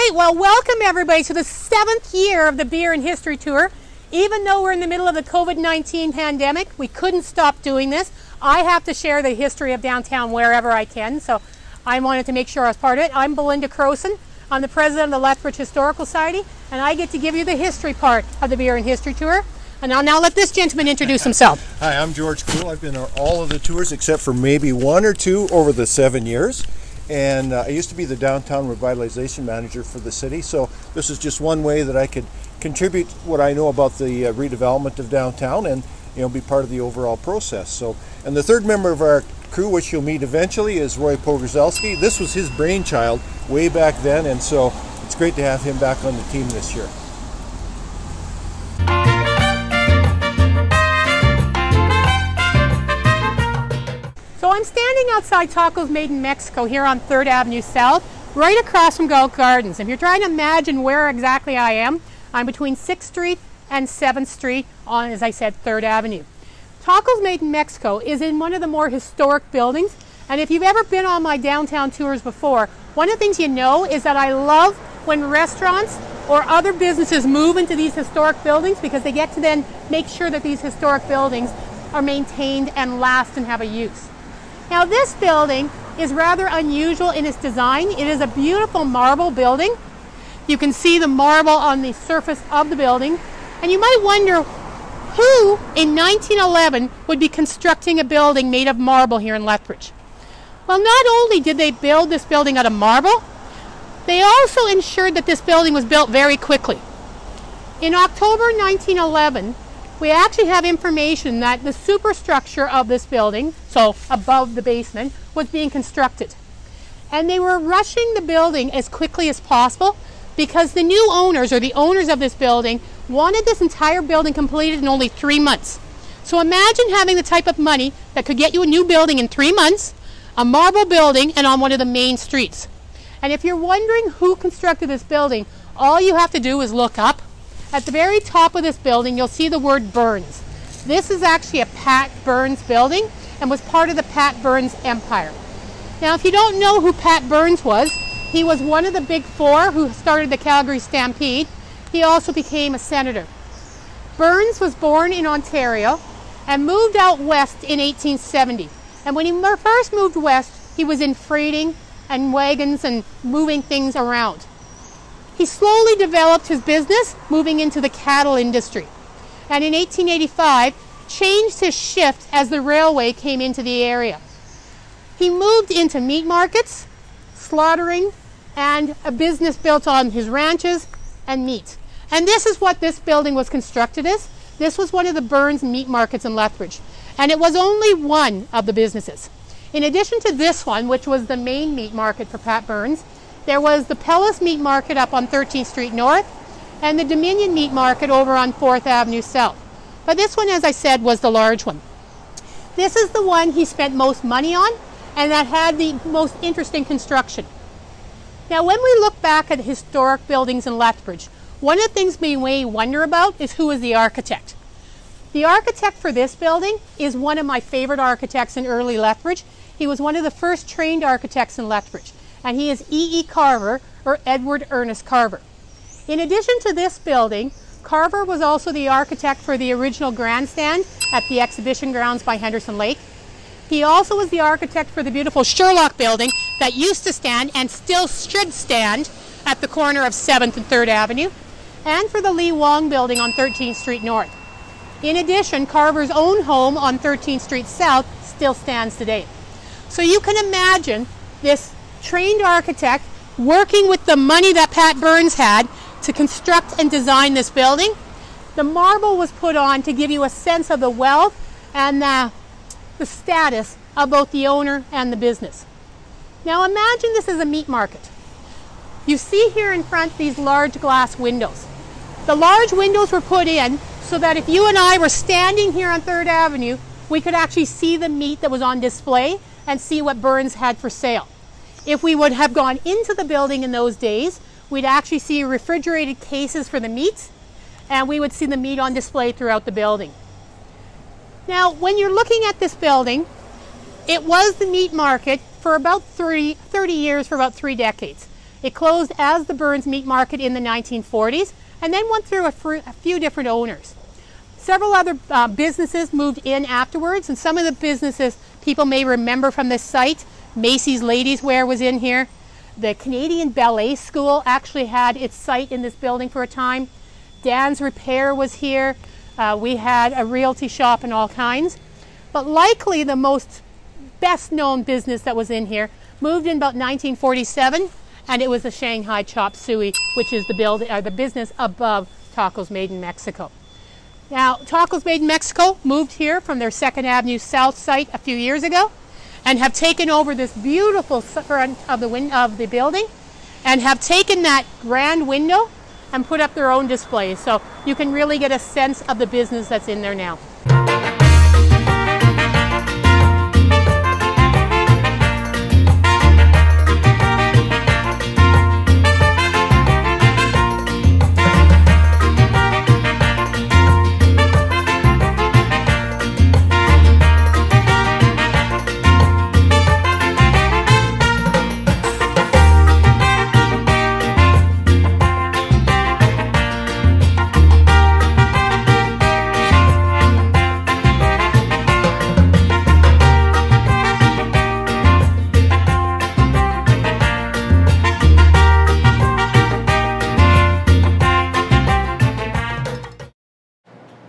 right, well, welcome everybody to the 7th year of the Beer and History Tour. Even though we're in the middle of the COVID-19 pandemic, we couldn't stop doing this. I have to share the history of downtown wherever I can, so I wanted to make sure I was part of it. I'm Belinda Croson. I'm the president of the Lethbridge Historical Society, and I get to give you the history part of the Beer and History Tour. And I'll now let this gentleman introduce himself. Hi, I'm George Cool. I've been on all of the tours except for maybe one or two over the 7 years. And I used to be the downtown revitalization manager for the city, so this is just one way that I could contribute what I know about the redevelopment of downtown and be part of the overall process. So, and the third member of our crew, which you'll meet eventually, is Roy Pogorzelski. This was his brainchild way back then, and so it's great to have him back on the team this year. So I'm standing outside Tacos Made in Mexico here on 3rd Avenue South, right across from Galt Gardens. If you're trying to imagine where exactly I am, I'm between 6th Street and 7th Street on, as I said, 3rd Avenue. Tacos Made in Mexico is in one of the more historic buildings, and if you've ever been on my downtown tours before, one of the things you know is that I love when restaurants or other businesses move into these historic buildings because they get to then make sure that these historic buildings are maintained and last and have a use. Now this building is rather unusual in its design. It is a beautiful marble building. You can see the marble on the surface of the building, and you might wonder who in 1911 would be constructing a building made of marble here in Lethbridge. Well, not only did they build this building out of marble, they also ensured that this building was built very quickly. In October 1911, we actually have information that the superstructure of this building, so above the basement, was being constructed. And they were rushing the building as quickly as possible because the new owners, or the owners of this building, wanted this entire building completed in only 3 months. So imagine having the type of money that could get you a new building in 3 months, a marble building, and on one of the main streets. And if you're wondering who constructed this building, all you have to do is look up. At the very top of this building, you'll see the word Burns. This is actually a Pat Burns building and was part of the Pat Burns empire. Now, if you don't know who Pat Burns was, he was one of the big four who started the Calgary Stampede. He also became a senator. Burns was born in Ontario and moved out west in 1870. And when he first moved west, he was in freighting and wagons and moving things around. He slowly developed his business, moving into the cattle industry. And in 1885, changed his shift as the railway came into the area. He moved into meat markets, slaughtering, and a business built on his ranches and meat. And this is what this building was constructed as. This was one of the Burns meat markets in Lethbridge. And it was only one of the businesses. In addition to this one, which was the main meat market for Pat Burns, there was the Pellis Meat Market up on 13th Street North and the Dominion Meat Market over on 4th Avenue South. But this one, as I said, was the large one. This is the one he spent most money on and that had the most interesting construction. Now, when we look back at historic buildings in Lethbridge, one of the things we may wonder about is who is the architect. The architect for this building is one of my favorite architects in early Lethbridge. He was one of the first trained architects in Lethbridge. And he is E.E. Carver, or Edward Ernest Carver. In addition to this building, Carver was also the architect for the original grandstand at the exhibition grounds by Henderson Lake. He also was the architect for the beautiful Sherlock building that used to stand and still should stand at the corner of 7th and 3rd Avenue, and for the Lee Wong building on 13th Street North. In addition, Carver's own home on 13th Street South still stands today. So you can imagine this trained architect working with the money that Pat Burns had to construct and design this building. The marble was put on to give you a sense of the wealth and the status of both the owner and the business. Now imagine this is a meat market. You see here in front these large glass windows. The large windows were put in so that if you and I were standing here on 3rd Avenue, we could actually see the meat that was on display and see what Burns had for sale. If we would have gone into the building in those days, we'd actually see refrigerated cases for the meat, and we would see the meat on display throughout the building. Now, when you're looking at this building, it was the meat market for about 30 years, for about 3 decades. It closed as the Burns Meat Market in the 1940s and then went through a few different owners. Several other businesses moved in afterwards, and some of the businesses people may remember from this site. Macy's Ladies Wear was in here. The Canadian Ballet School actually had its site in this building for a time. Dan's Repair was here. We had a realty shop and all kinds. But likely the most best known business that was in here moved in about 1947, and it was the Shanghai Chop Suey, which is the business above Tacos Made in Mexico. Now, Tacos Made in Mexico moved here from their 2nd Avenue South site a few years ago and have taken over this beautiful front of the building and have taken that grand window and put up their own displays. So you can really get a sense of the business that's in there now.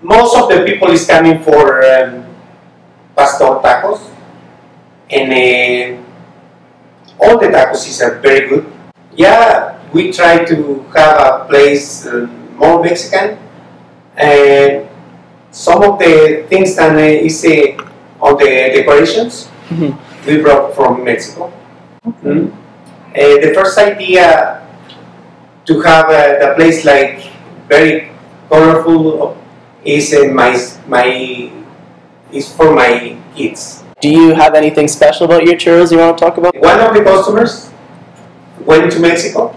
Most of the people is coming for pastor tacos, and all the tacos is very good. Yeah, we try to have a place more Mexican, and some of the things that is on the decorations we brought from Mexico. The first idea to have the place like very colorful is for my kids. Do you have anything special about your churros you want to talk about? One of the customers went to Mexico,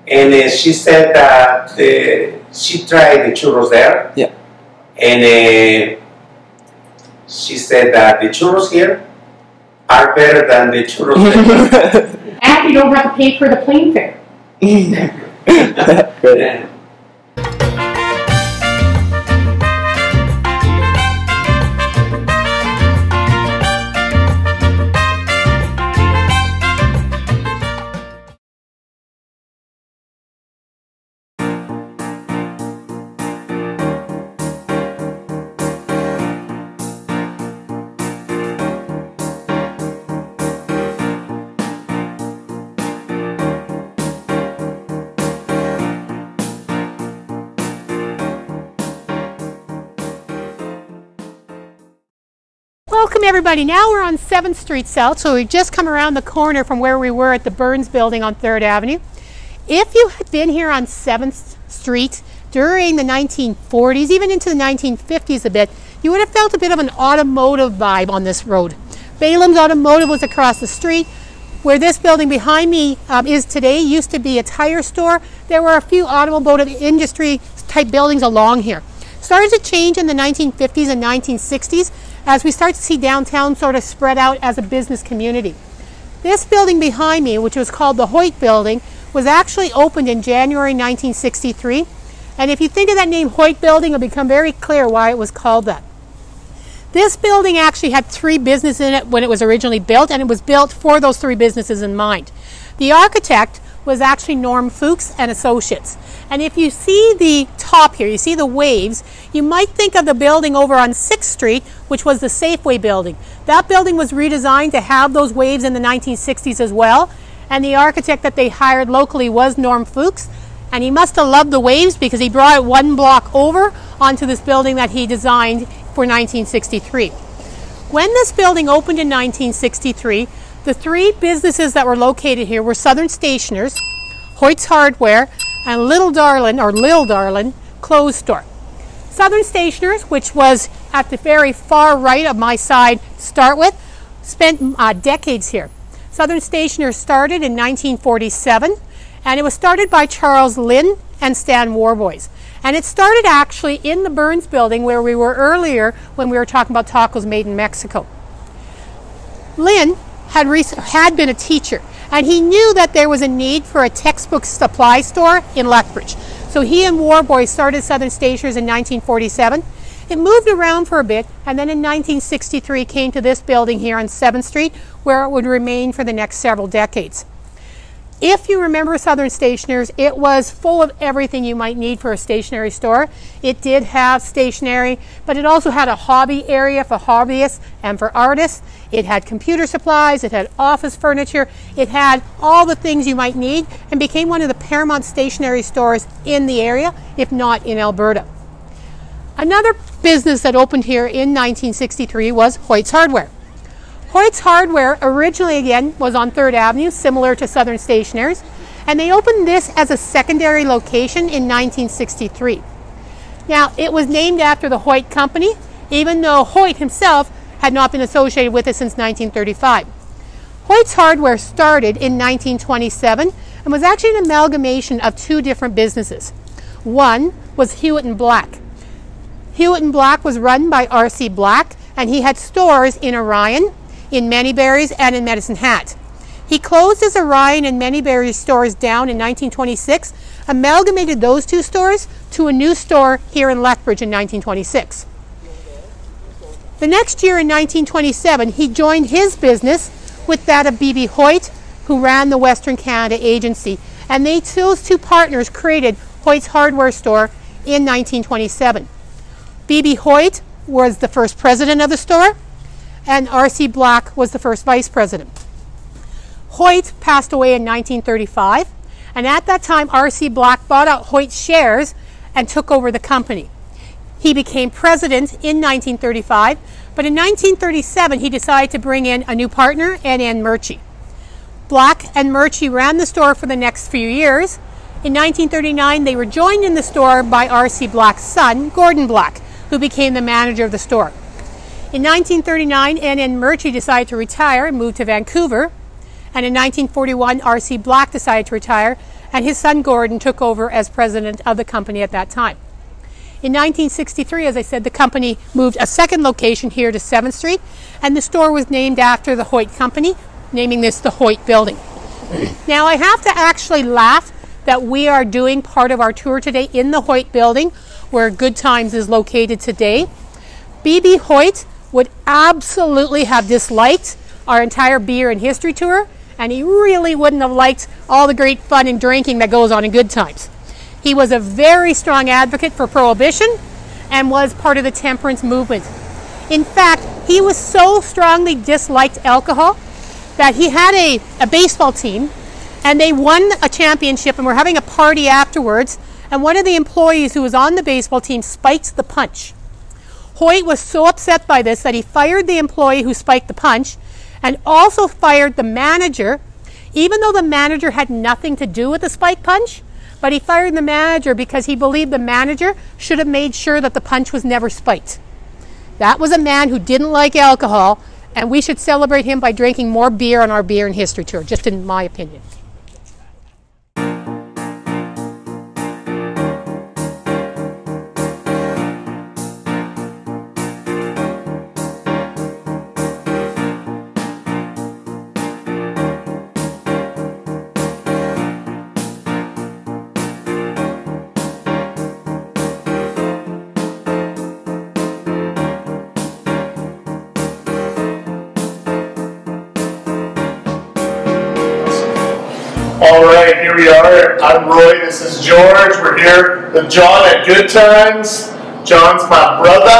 and she said that she tried the churros there. Yeah. And she said that the churros here are better than the churros there. And you don't have to pay for the plane fare. Great. Yeah. Welcome everybody. Now we're on 7th Street South, so we've just come around the corner from where we were at the Burns Building on 3rd Avenue. If you had been here on 7th Street during the 1940s, even into the 1950s a bit, you would have felt a bit of an automotive vibe on this road. Balaam's Automotive was across the street. Where this building behind me is today used to be a tire store. There were a few automotive industry type buildings along here. Started to change in the 1950s and 1960s as we start to see downtown sort of spread out as a business community. This building behind me, which was called the Hoyt Building, was actually opened in January 1963. And if you think of that name Hoyt Building, it'll become very clear why it was called that. This building actually had 3 businesses in it when it was originally built, and it was built for those 3 businesses in mind. The architect was actually Norm Fuchs and Associates. And if you see the top here, you see the waves, you might think of the building over on 6th Street, which was the Safeway building. That building was redesigned to have those waves in the 1960s as well. And the architect that they hired locally was Norm Fuchs. And he must have loved the waves because he brought it 1 block over onto this building that he designed for 1963. When this building opened in 1963, the 3 businesses that were located here were Southern Stationers, Hoyt's Hardware, and Lil Darlin Clothes Store. Southern Stationers, which was at the very far right of my side to start with, spent decades here. Southern Stationers started in 1947, and it was started by Charles Lynn and Stan Warboys. And it started actually in the Burns Building where we were earlier when we were talking about tacos made in Mexico. Lynn had been a teacher, And he knew that there was a need for a textbook supply store in Lethbridge. So he and Warboy started Southern Stationers in 1947. It moved around for a bit, and then in 1963 came to this building here on 7th Street, where it would remain for the next several decades. If you remember Southern Stationers, it was full of everything you might need for a stationery store. It did have stationery, but it also had a hobby area for hobbyists and for artists. It had computer supplies, it had office furniture, it had all the things you might need, and became one of the paramount stationery stores in the area, if not in Alberta. Another business that opened here in 1963 was Hoyt's Hardware. Hoyt's Hardware originally, again, was on 3rd Avenue, similar to Southern Stationers, and they opened this as a secondary location in 1963. Now, it was named after the Hoyt Company, even though Hoyt himself had not been associated with it since 1935. Hoyt's Hardware started in 1927 and was actually an amalgamation of two different businesses. One was Hewitt & Black. Hewitt & Black was run by R.C. Black, and he had stores in Orion, in Manyberries, and in Medicine Hat. He closed his Orion and Manyberries stores down in 1926, amalgamated those two stores to a new store here in Lethbridge in 1926. The next year in 1927, he joined his business with that of B.B. Hoyt, who ran the Western Canada Agency, and those two partners created Hoyt's Hardware store in 1927. B.B. Hoyt was the first president of the store, and R.C. Black was the first vice president. Hoyt passed away in 1935, and at that time R.C. Black bought out Hoyt's shares and took over the company. He became president in 1935, but in 1937 he decided to bring in a new partner, N.N. Murchie. Black and Murchie ran the store for the next few years. In 1939 they were joined in the store by R.C. Black's son, Gordon Black, who became the manager of the store. In 1939, N.N. Murchie decided to retire and moved to Vancouver. And in 1941, R.C. Black decided to retire, and his son Gordon took over as president of the company at that time. In 1963, as I said, the company moved a second location here to 7th Street, and the store was named after the Hoyt Company, naming this the Hoyt Building. Now, I have to actually laugh that we are doing part of our tour today in the Hoyt Building, where Good Times is located today. B.B. Hoyt would absolutely have disliked our entire beer and history tour, and he really wouldn't have liked all the great fun and drinking that goes on in Good Times. He was a very strong advocate for prohibition and was part of the temperance movement. In fact, he was so strongly disliked alcohol that he had a baseball team, and they won a championship and were having a party afterwards, and one of the employees who was on the baseball team spiked the punch. Hoyt was so upset by this that he fired the employee who spiked the punch and also fired the manager, even though the manager had nothing to do with the spike punch, but he fired the manager because he believed the manager should have made sure that the punch was never spiked. That was a man who didn't like alcohol, and we should celebrate him by drinking more beer on our beer and history tour, just in my opinion. All right, here we are. I'm Roy, this is George. We're here with John at Good Times. John's my brother.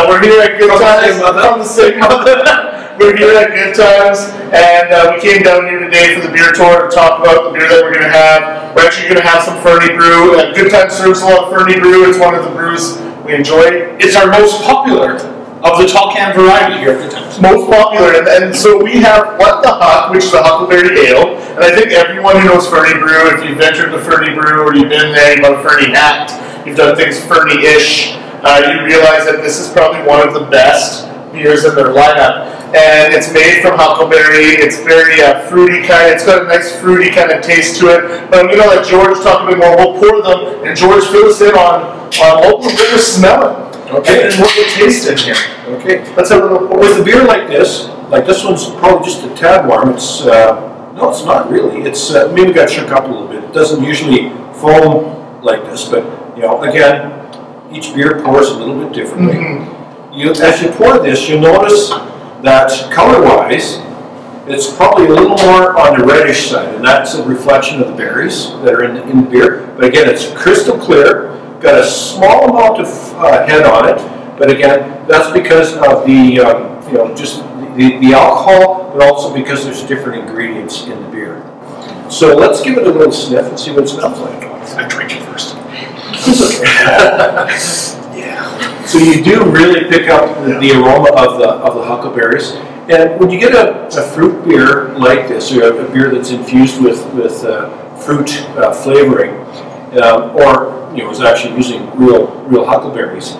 We're here at Good Times. From the same mother. We're here at Good Times, and we came down here today for the beer tour to talk about the beer that we're going to have. We're actually going to have some Fernie Brew. Good Times serves a lot of Fernie Brew. It's one of the brews we enjoy. It's our most popular of the tall can variety here at Good Times. Most popular, and so we have What the Huck, which is a Huckleberry Ale, and I think everyone who knows Fernie Brew, if you've ventured to Fernie Brew or you've been there, you've got a Fernie hat, you've done things Fernie-ish, you realize that this is probably one of the best beers in their lineup. And it's made from huckleberry. It's very fruity kind. It's got a nice fruity kind of taste to it. But I'm going to let George talk a bit more. We'll pour them, and George fill us in on what we're smelling. Okay. And what we taste in here. Okay. Let's have a little pour. With a beer like this one's probably just a tad warm. It's No, it's not really. It's maybe got shook up a little bit. It doesn't usually foam like this, but you know, again, each beer pours a little bit differently. As you pour this, you'll notice that color-wise, it's probably a little more on the reddish side, and that's a reflection of the berries that are in the beer. But again, it's crystal clear, got a small amount of head on it, but again, that's because of the you know, just the alcohol, but also because there's different ingredients in the beer. So let's give it a little sniff and see what it smells like. I drink it first. Yeah. So you do really pick up the aroma of the huckleberries. And when you get a fruit beer like this, or a beer that's infused with fruit flavoring, or you know, is actually using real huckleberries,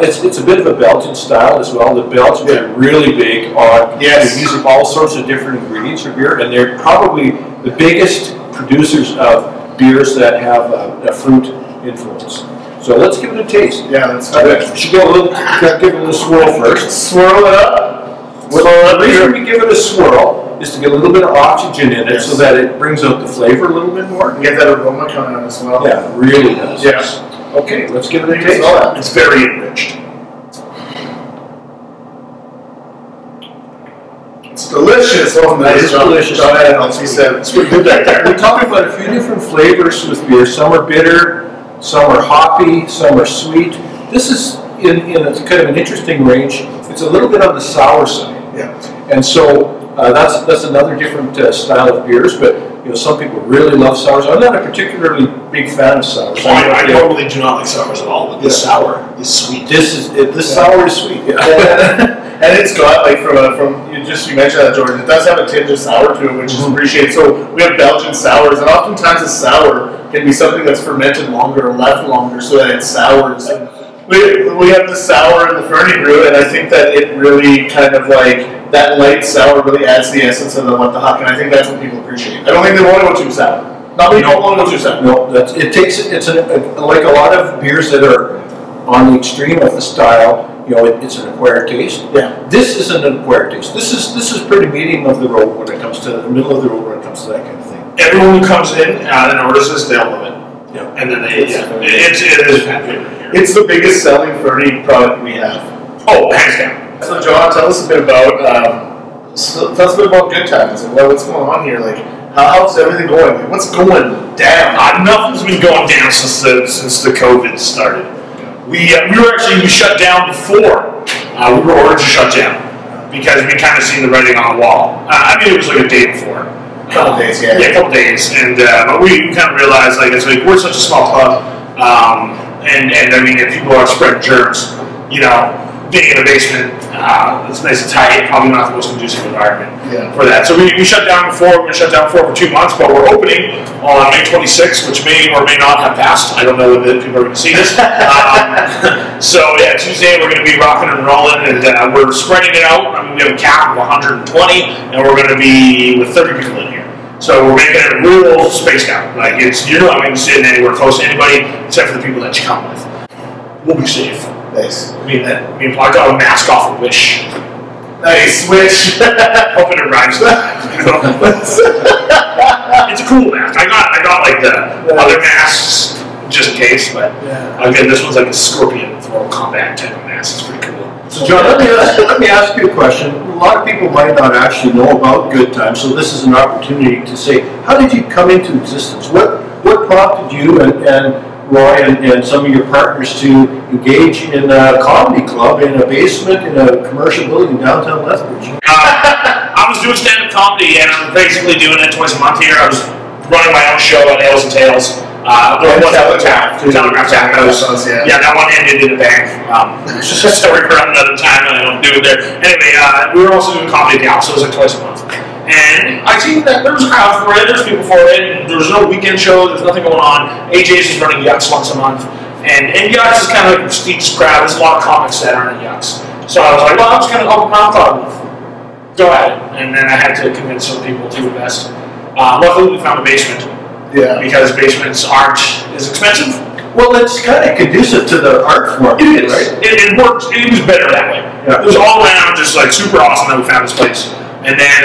it's a bit of a Belgian style as well. The Belgians are really big on using all sorts of different ingredients for beer, and they're probably the biggest producers of beers that have a fruit influence. So let's give it a taste. Yeah, let's do it. We should give it a little swirl first. Swirl it up. Well, the reason we give it a swirl is to get a little bit of oxygen in it so that it brings out the flavor a little bit more. And get that aroma coming out as well. Yeah, it really does. Yeah. Okay, let's give it a taste. It's very enriched. It's delicious. Oh, nice. It's delicious. He said it's pretty good right there. We're talking about a few different flavors with beer. Some are bitter, some are hoppy, some are sweet. This is in a kind of an interesting range. It's a little bit on the sour side. Yeah. And so that's another different style of beers, but you know, some people really love sours. I'm not a particularly big fan of sours. I normally do not like sours at all, but this sour is sweet. This sour is sweet. Yeah. And it's got, like, from you mentioned that, Jordan, it does have a tinge of sour to it, which is appreciated. So we have Belgian sours, and oftentimes a sour can be something that's fermented longer or left longer so that it sours. We have the sour in the Fernie brew, and I think that it really kind of like, that light sour really adds the essence of what the huck, and I think that's what people appreciate. I don't think they want to go too sour. Not many people want to go too sour. No, it's like a lot of beers that are on the extreme of the style. You know, it's an acquired taste. Yeah. This isn't an acquired taste. This is pretty medium of the road when it comes to the middle of the road when it comes to that kind of thing. Everyone who comes in and orders this, they'll love it. Yeah. And then it is a fan favorite here. It's the biggest selling Fernie product we have. Oh, hands down. So John, tell us a bit about Good Times and what's going on here. Like, how's everything going? Like, what's going down? Nothing's been going down since the COVID started. We shut down before we were ordered to shut down because we kind of seen the writing on the wall. I mean, it was like a day before. A couple days, yeah. Yeah, a couple days, and but we kind of realized like we're such a small club, and I mean if people are spreading germs, you know, being in a basement, it's nice and tight, probably not the most conducive environment for that. So we shut down before. We're going to shut down for 2 months, but we're opening on May 26th, which may or may not have passed. I don't know if people are going to see this. So yeah, Tuesday we're going to be rocking and rolling, and we're spreading it out. I mean, we have a cap of 120, and we're going to be with 30 people in here. So we're making it real spaced out. Like you're not going to be sitting anywhere close to anybody except for the people that you come with. We'll be safe. Nice. I got a mask off a Wish. Nice, Wish. Hoping it rhymes. It's a cool mask. I got like the other masks just in case, but again, this one's like a scorpion Mortal Kombat type of mask. It's pretty cool. So John, let me ask you a question. A lot of people might not actually know about Good Times, so this is an opportunity to say, how did you come into existence? What prompted you and Roy and some of your partners to engage in a comedy club in a basement in a commercial building in downtown Lethbridge? I was doing stand-up comedy, and I'm basically doing it twice a month here. I was running my own show at Nails and Tails. Telegraph Tap House. Yeah, that one ended in a bang. It's just a story for another time, and I don't do it there. Anyway, we were also doing comedy at the House, so it was like twice a month. And I seen that there was a crowd for it, there's people for it, and there was no weekend show, there's nothing going on. AJ's is running Yucks once a month. And Yucks is kind of like a prestigious crowd, there's a lot of comics that aren't at Yucks. So I was like, well, I'm just going to open my own club. Go at it. And then I had to convince some people to invest. Luckily, we found a basement. Yeah. Because basements aren't as expensive. Well, it's kind of conducive to the art form. It is. Right? It worked. It was better that way. Yeah. It was all around just like super awesome that we found this place. And then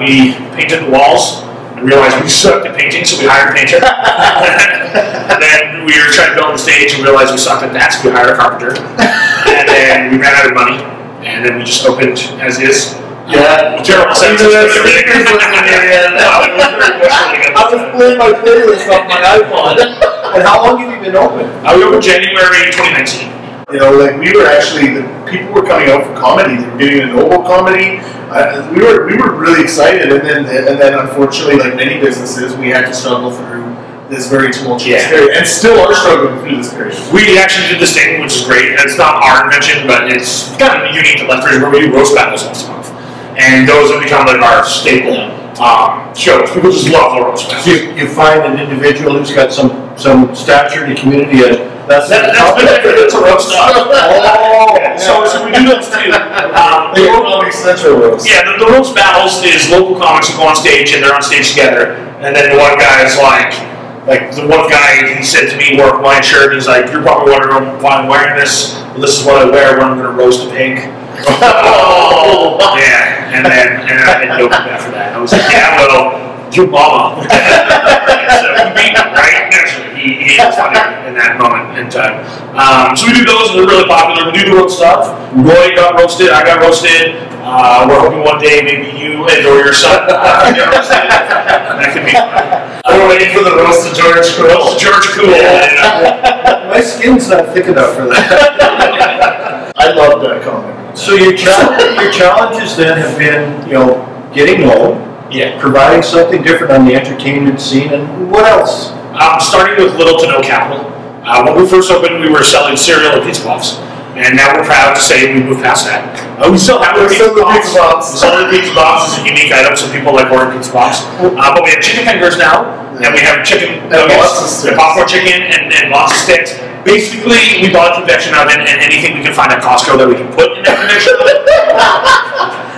we painted the walls and realized we sucked at painting, so we hired a painter. And then we were trying to build the stage and realized we sucked at that, so we hired a carpenter. And then we ran out of money, and then we just opened as is. Yeah, terrible sense of everything. I was playing my playlist off my iPod. And how long have you been open? We opened January 2019. You know, like we were actually, the people were coming out for comedy. They were getting a noble comedy. We were really excited, and then unfortunately, like many businesses, we had to struggle through this very tumultuous period, and still are struggling through this period. We actually did this thing, which is great. It's not our invention, but it's kind of unique to Lethbridge, where we do roast battles once a month, and those have become like our staple shows. People just love the roast battles. So you find an individual who's got some stature in the community, and that's been it's a roast stuff. So we do those too. They were Comedy Central roast. Yeah, the roast battles is local comics who go on stage and they're on stage together, and then the one guy is like the one guy, he said to me, wore a Hawaiian shirt, he's like, you're probably wondering why I'm wearing this. Well, this is what I wear when I'm going to roast a pig. Yeah, and then I had no clue after that. I was like, yeah, well, your mama. So he beat me, right? Naturally, he was funny in that moment in time. So we do those, and they're really popular. We do the roast stuff. Roy got roasted, I got roasted. We're hoping one day maybe you or your son get roasted. That could be fun. We're waiting for the roast of George Cool. Roast of George Cool. My skin's not thick enough for that. I love that comment. So your challenges then have been, getting known, providing something different on the entertainment scene, and what else? Starting with little to no capital. When we first opened, we were selling cereal and pizza puffs. And now we're proud to say we moved past that. We still have the pizza puffs. The pizza puffs is a unique item, so people like ordering pizza puffs. But we have chicken fingers now, and we have chicken nuggets, and popcorn chicken, and lots of sticks. Basically, we bought a convection oven and anything we can find at Costco that we can put in that convection oven.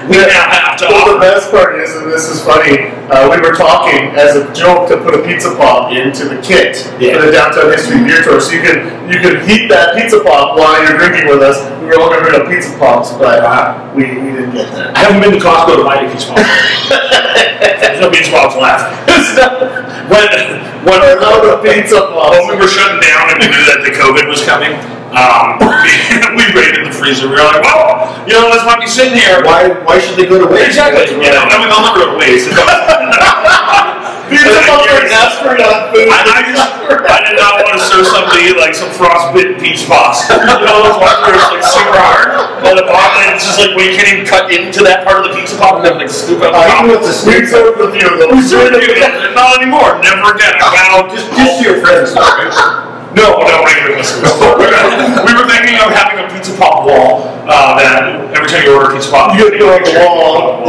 We now have to Well, the best part is, and this is funny, we were talking as a joke to put a pizza pop into the kit for the Downtown History Beer Tour, so you could heat that pizza pop while you're drinking with us. We were all going to bring up pizza pops, but we didn't get there. I haven't been to Costco to buy a pizza pop. There's no pizza pops left. When we were shutting down and we knew that the COVID was coming, we raided the freezer. We were like, well, this might be sitting here. Why should they go to waste? Exactly. They'll never go to waste. Pizza pops are desperate on food. I did not want to serve somebody like some frostbitten pizza pops. Those ones where it's like super hard on the bottom, and it's just like when you can't even cut into that part of the pizza pop, and then like scoop out the top. We served a few of those. Not anymore. Never again. Just your friends, right? No, regular customers. We were thinking of having a pizza pop wall that every time you order a pizza pop, you go on the wall,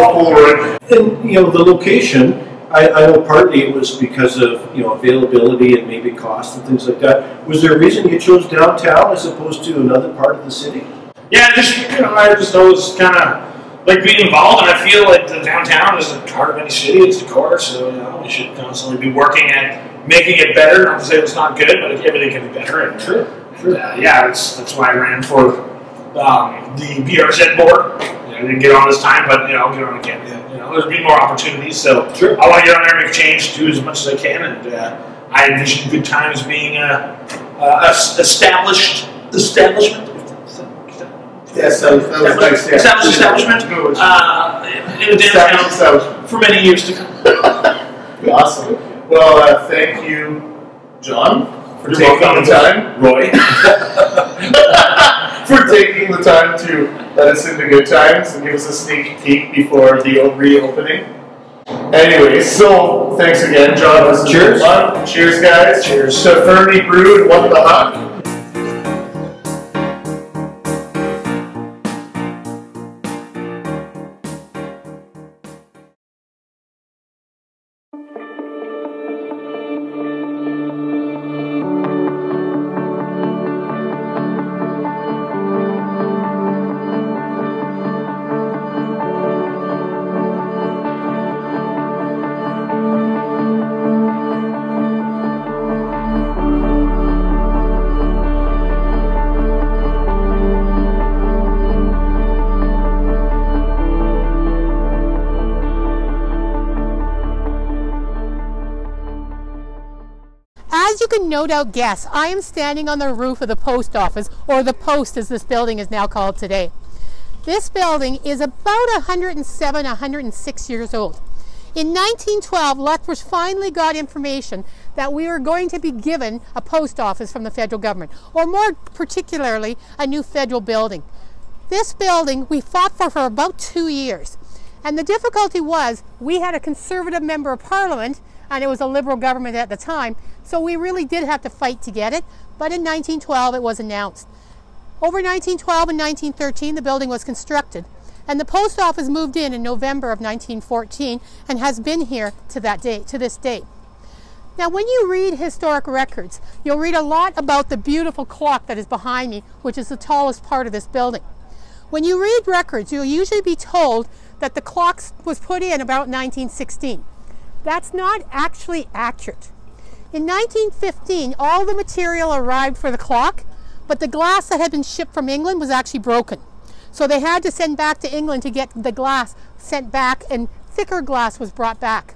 And the location. I know partly it was because of availability and maybe cost and things like that. Was there a reason you chose downtown as opposed to another part of the city? Yeah, I just always kind of like being involved, and I feel like the downtown is the heart of any city. It's the core, so we should constantly be working at making it better. Not to say it's not good, but everything can be better. And Sure. That's why I ran for the BRZ board. I didn't get on this time, but I'll get on again. There's been more opportunities, so I want to get on there and make a change, do as much as I can, and I envision Good Times being established establishment. Yes, that was nice. Yeah. Established establishment in the downtown for many years to come. Awesome. Well, thank you, John, for taking the time. Roy. For taking the time to let us into Good Times and give us a sneak peek before the reopening. Anyway, so thanks again, John. This Cheers. Fun. Cheers, guys. Cheers to Fernie Brew and What the Huck. you can no doubt guess, I am standing on the roof of the post office, or the post as this building is now called today. This building is about 107, 106 years old. In 1912, Lethbridge finally got information that we were going to be given a post office from the federal government, or more particularly, a new federal building. This building we fought for about 2 years. And the difficulty was we had a Conservative member of Parliament, and it was a Liberal government at the time, so we really did have to fight to get it. But in 1912 it was announced. Over 1912 and 1913 the building was constructed, and the post office moved in November of 1914 and has been here to this day. Now when you read historic records, you'll read a lot about the beautiful clock that is behind me, which is the tallest part of this building. When you read records, you'll usually be told that the clock was put in about 1916. That's not actually accurate. In 1915, all the material arrived for the clock, but the glass that had been shipped from England was actually broken. So they had to send back to England to get the glass sent back, and thicker glass was brought back.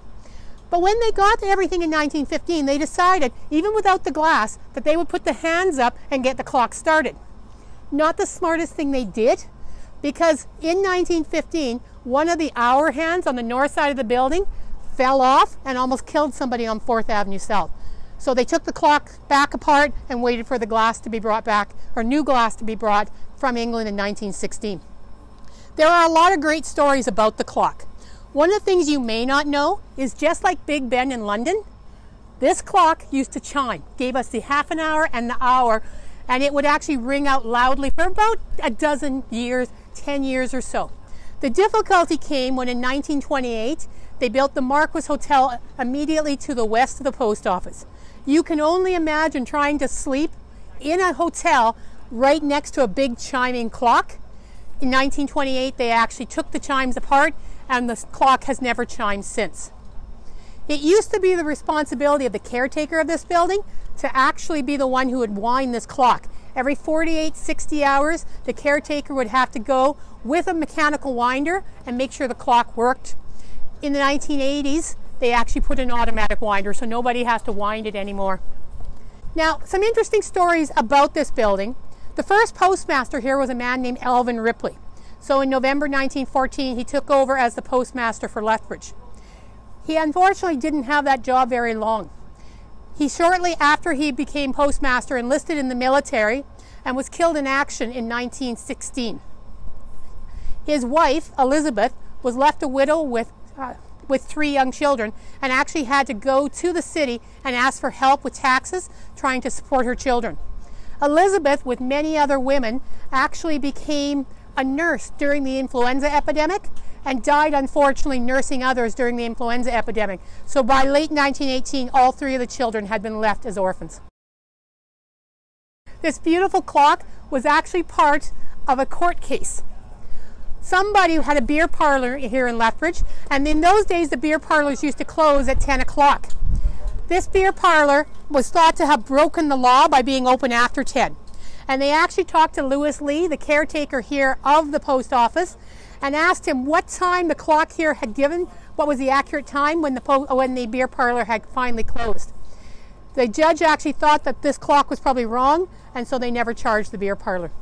But when they got everything in 1915, they decided, even without the glass, that they would put the hands up and get the clock started. Not the smartest thing they did, because in 1915, one of the hour hands on the north side of the building fell off and almost killed somebody on 4th Avenue South. So they took the clock back apart and waited for the glass to be brought back, or new glass to be brought from England in 1916. There are a lot of great stories about the clock. One of the things you may not know is, just like Big Ben in London, this clock used to chime, gave us the half an hour and the hour, and it would actually ring out loudly for about a dozen years, 10 years or so. The difficulty came when in 1928 they built the Marquis Hotel immediately to the west of the post office. You can only imagine trying to sleep in a hotel right next to a big chiming clock. In 1928 they actually took the chimes apart, and the clock has never chimed since. It used to be the responsibility of the caretaker of this building to actually be the one who would wind this clock. Every 48, 60 hours, the caretaker would have to go with a mechanical winder and make sure the clock worked. In the 1980s, they actually put an automatic winder, so nobody has to wind it anymore. Now, some interesting stories about this building. The first postmaster here was a man named Alvin Ripley. So in November 1914, he took over as the postmaster for Lethbridge. He unfortunately didn't have that job very long. He shortly after he became postmaster enlisted in the military and was killed in action in 1916. His wife, Elizabeth, was left a widow with 3 young children, and actually had to go to the city and ask for help with taxes, trying to support her children. Elizabeth, with many other women, actually became a nurse during the influenza epidemic and died, unfortunately, nursing others during the influenza epidemic. So by late 1918, all 3 of the children had been left as orphans. This beautiful clock was actually part of a court case. Somebody had a beer parlor here in Lethbridge, and in those days the beer parlors used to close at 10 o'clock. This beer parlor was thought to have broken the law by being open after 10. And they actually talked to Lewis Lee, the caretaker here of the post office, and asked him what time the clock here had given, what was the accurate time when the beer parlor had finally closed. The judge actually thought that this clock was probably wrong, and so they never charged the beer parlor.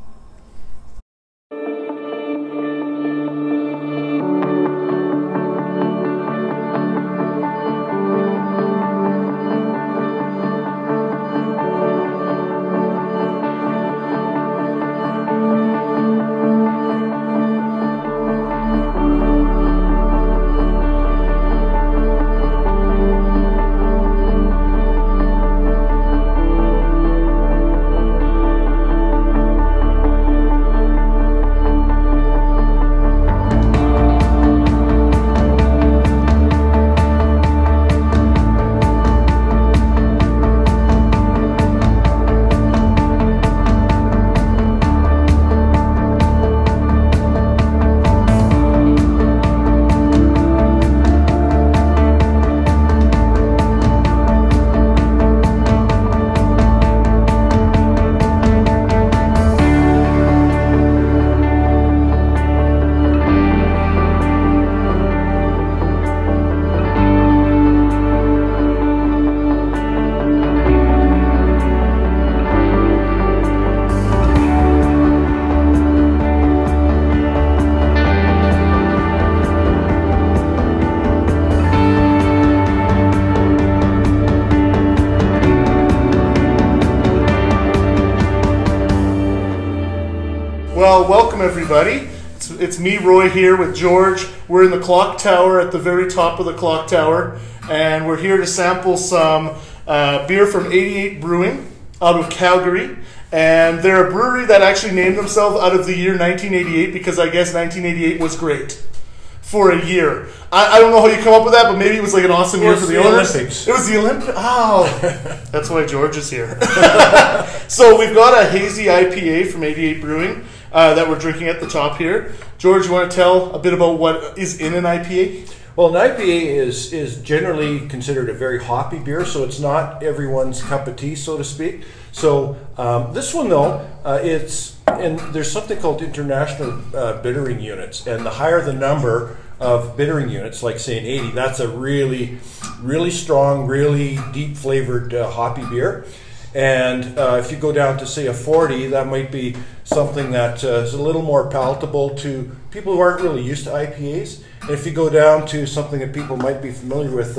Well, welcome everybody. It's me, Roy, here with George. We're in the clock tower, at the very top of the clock tower, and we're here to sample some beer from 88 Brewing out of Calgary. And they're a brewery that actually named themselves out of the year 1988 because I guess 1988 was great for a year. I don't know how you come up with that, but maybe it was like an awesome year for the owners. Olympics. It was the Olympics. Oh, that's why George is here. So we've got a Hazy IPA from 88 Brewing that we're drinking at the top here. George, you want to tell a bit about what is in an IPA? Well, an IPA is generally considered a very hoppy beer, so it's not everyone's cup of tea, so to speak. So this one, though, there's something called international bittering units, and the higher the number of bittering units, like say an 80, that's a really, really strong, really deep flavored hoppy beer. And if you go down to say a 40, that might be something that is a little more palatable to people who aren't really used to IPAs. And if you go down to something that people might be familiar with,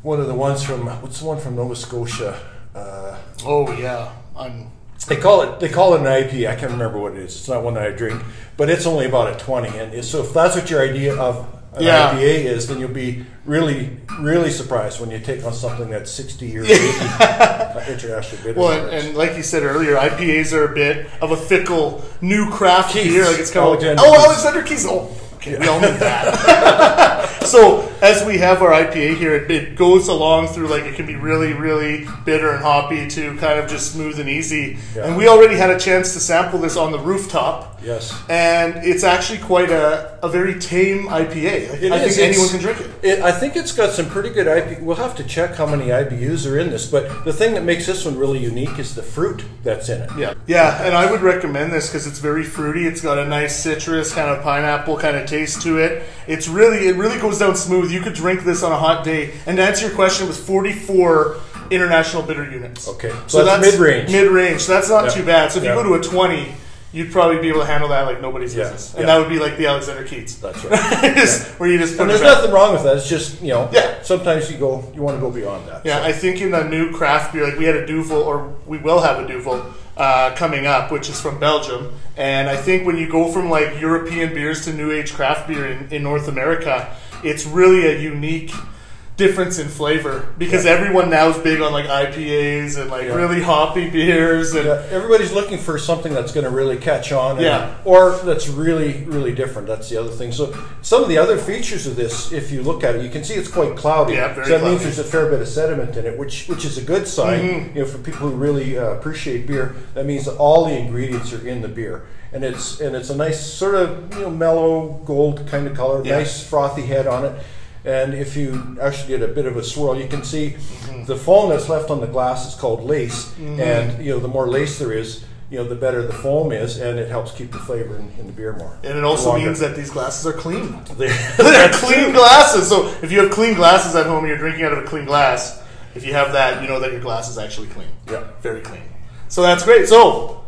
one of the ones from, what's the one from Nova Scotia? Oh yeah, They call it an IPA. I can't remember what it is. It's not one that I drink, but it's only about a 20. And so if that's what your idea of an IPA is, then you'll be really, really surprised when you take on something that's 60 or 80 international bitter. Well, and like you said earlier, IPAs are a bit of a fickle new craft beer. Like it's kind of Alexander Keys. Oh, okay, we all knew that. So as we have our IPA here, it goes along through, like, it can be really, really bitter and hoppy to kind of just smooth and easy. Yeah. And we already had a chance to sample this on the rooftop. Yes. And it's actually quite a very tame IPA. I think anyone can drink it. I think it's got some pretty good IPA. We'll have to check how many IBUs are in this, but the thing that makes this one really unique is the fruit that's in it. Yeah, yeah, and I would recommend this because it's very fruity. It's got a nice citrus, kind of pineapple kind of taste to it. It really goes down smooth. You could drink this on a hot day. And to answer your question, with 44 international bitter units. Okay, so that's mid-range. Mid-range, so that's not too bad. So if you go to a 20, you'd probably be able to handle that like nobody's business. And that would be like the Alexander Keats. That's right. Where you just put and there's nothing wrong with that. It's just, sometimes you want to go beyond that. Yeah, so. I think in the new craft beer, like we had a Deauville, or we will have a Deauville coming up, which is from Belgium. And I think when you go from like European beers to new age craft beer in North America, it's really a unique difference in flavor because everyone now is big on like IPAs and like really hoppy beers, and everybody's looking for something that's going to really catch on, or that's really, really different. That's the other thing. So some of the other features of this, if you look at it, you can see it's quite cloudy. Yeah, very so that cloudy. means there's a fair bit of sediment in it, which is a good sign. For people who really appreciate beer. That means that all the ingredients are in the beer, and it's a nice sort of mellow gold kind of color, nice frothy head on it. And if you actually get a bit of a swirl, you can see the foam that's left on the glass is called lace. And the more lace there is, the better the foam is, and it helps keep the flavor in the beer more. And it also means that these glasses are clean. They're clean glasses. So if you have clean glasses at home and you're drinking out of a clean glass, if you have that, you know that your glass is actually clean. Yeah, very clean. So that's great. So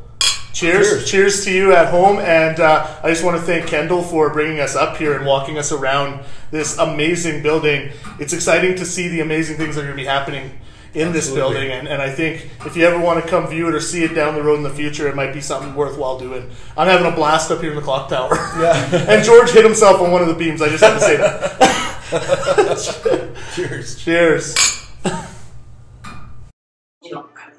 cheers to you at home, and I just want to thank Kendall for bringing us up here and walking us around this amazing building. It's exciting to see the amazing things that are going to be happening in this building, and I think if you ever want to come view it or see it down the road in the future, it might be something worthwhile doing. I'm having a blast up here in the clock tower. And George hit himself on one of the beams. I just had to say that. Cheers.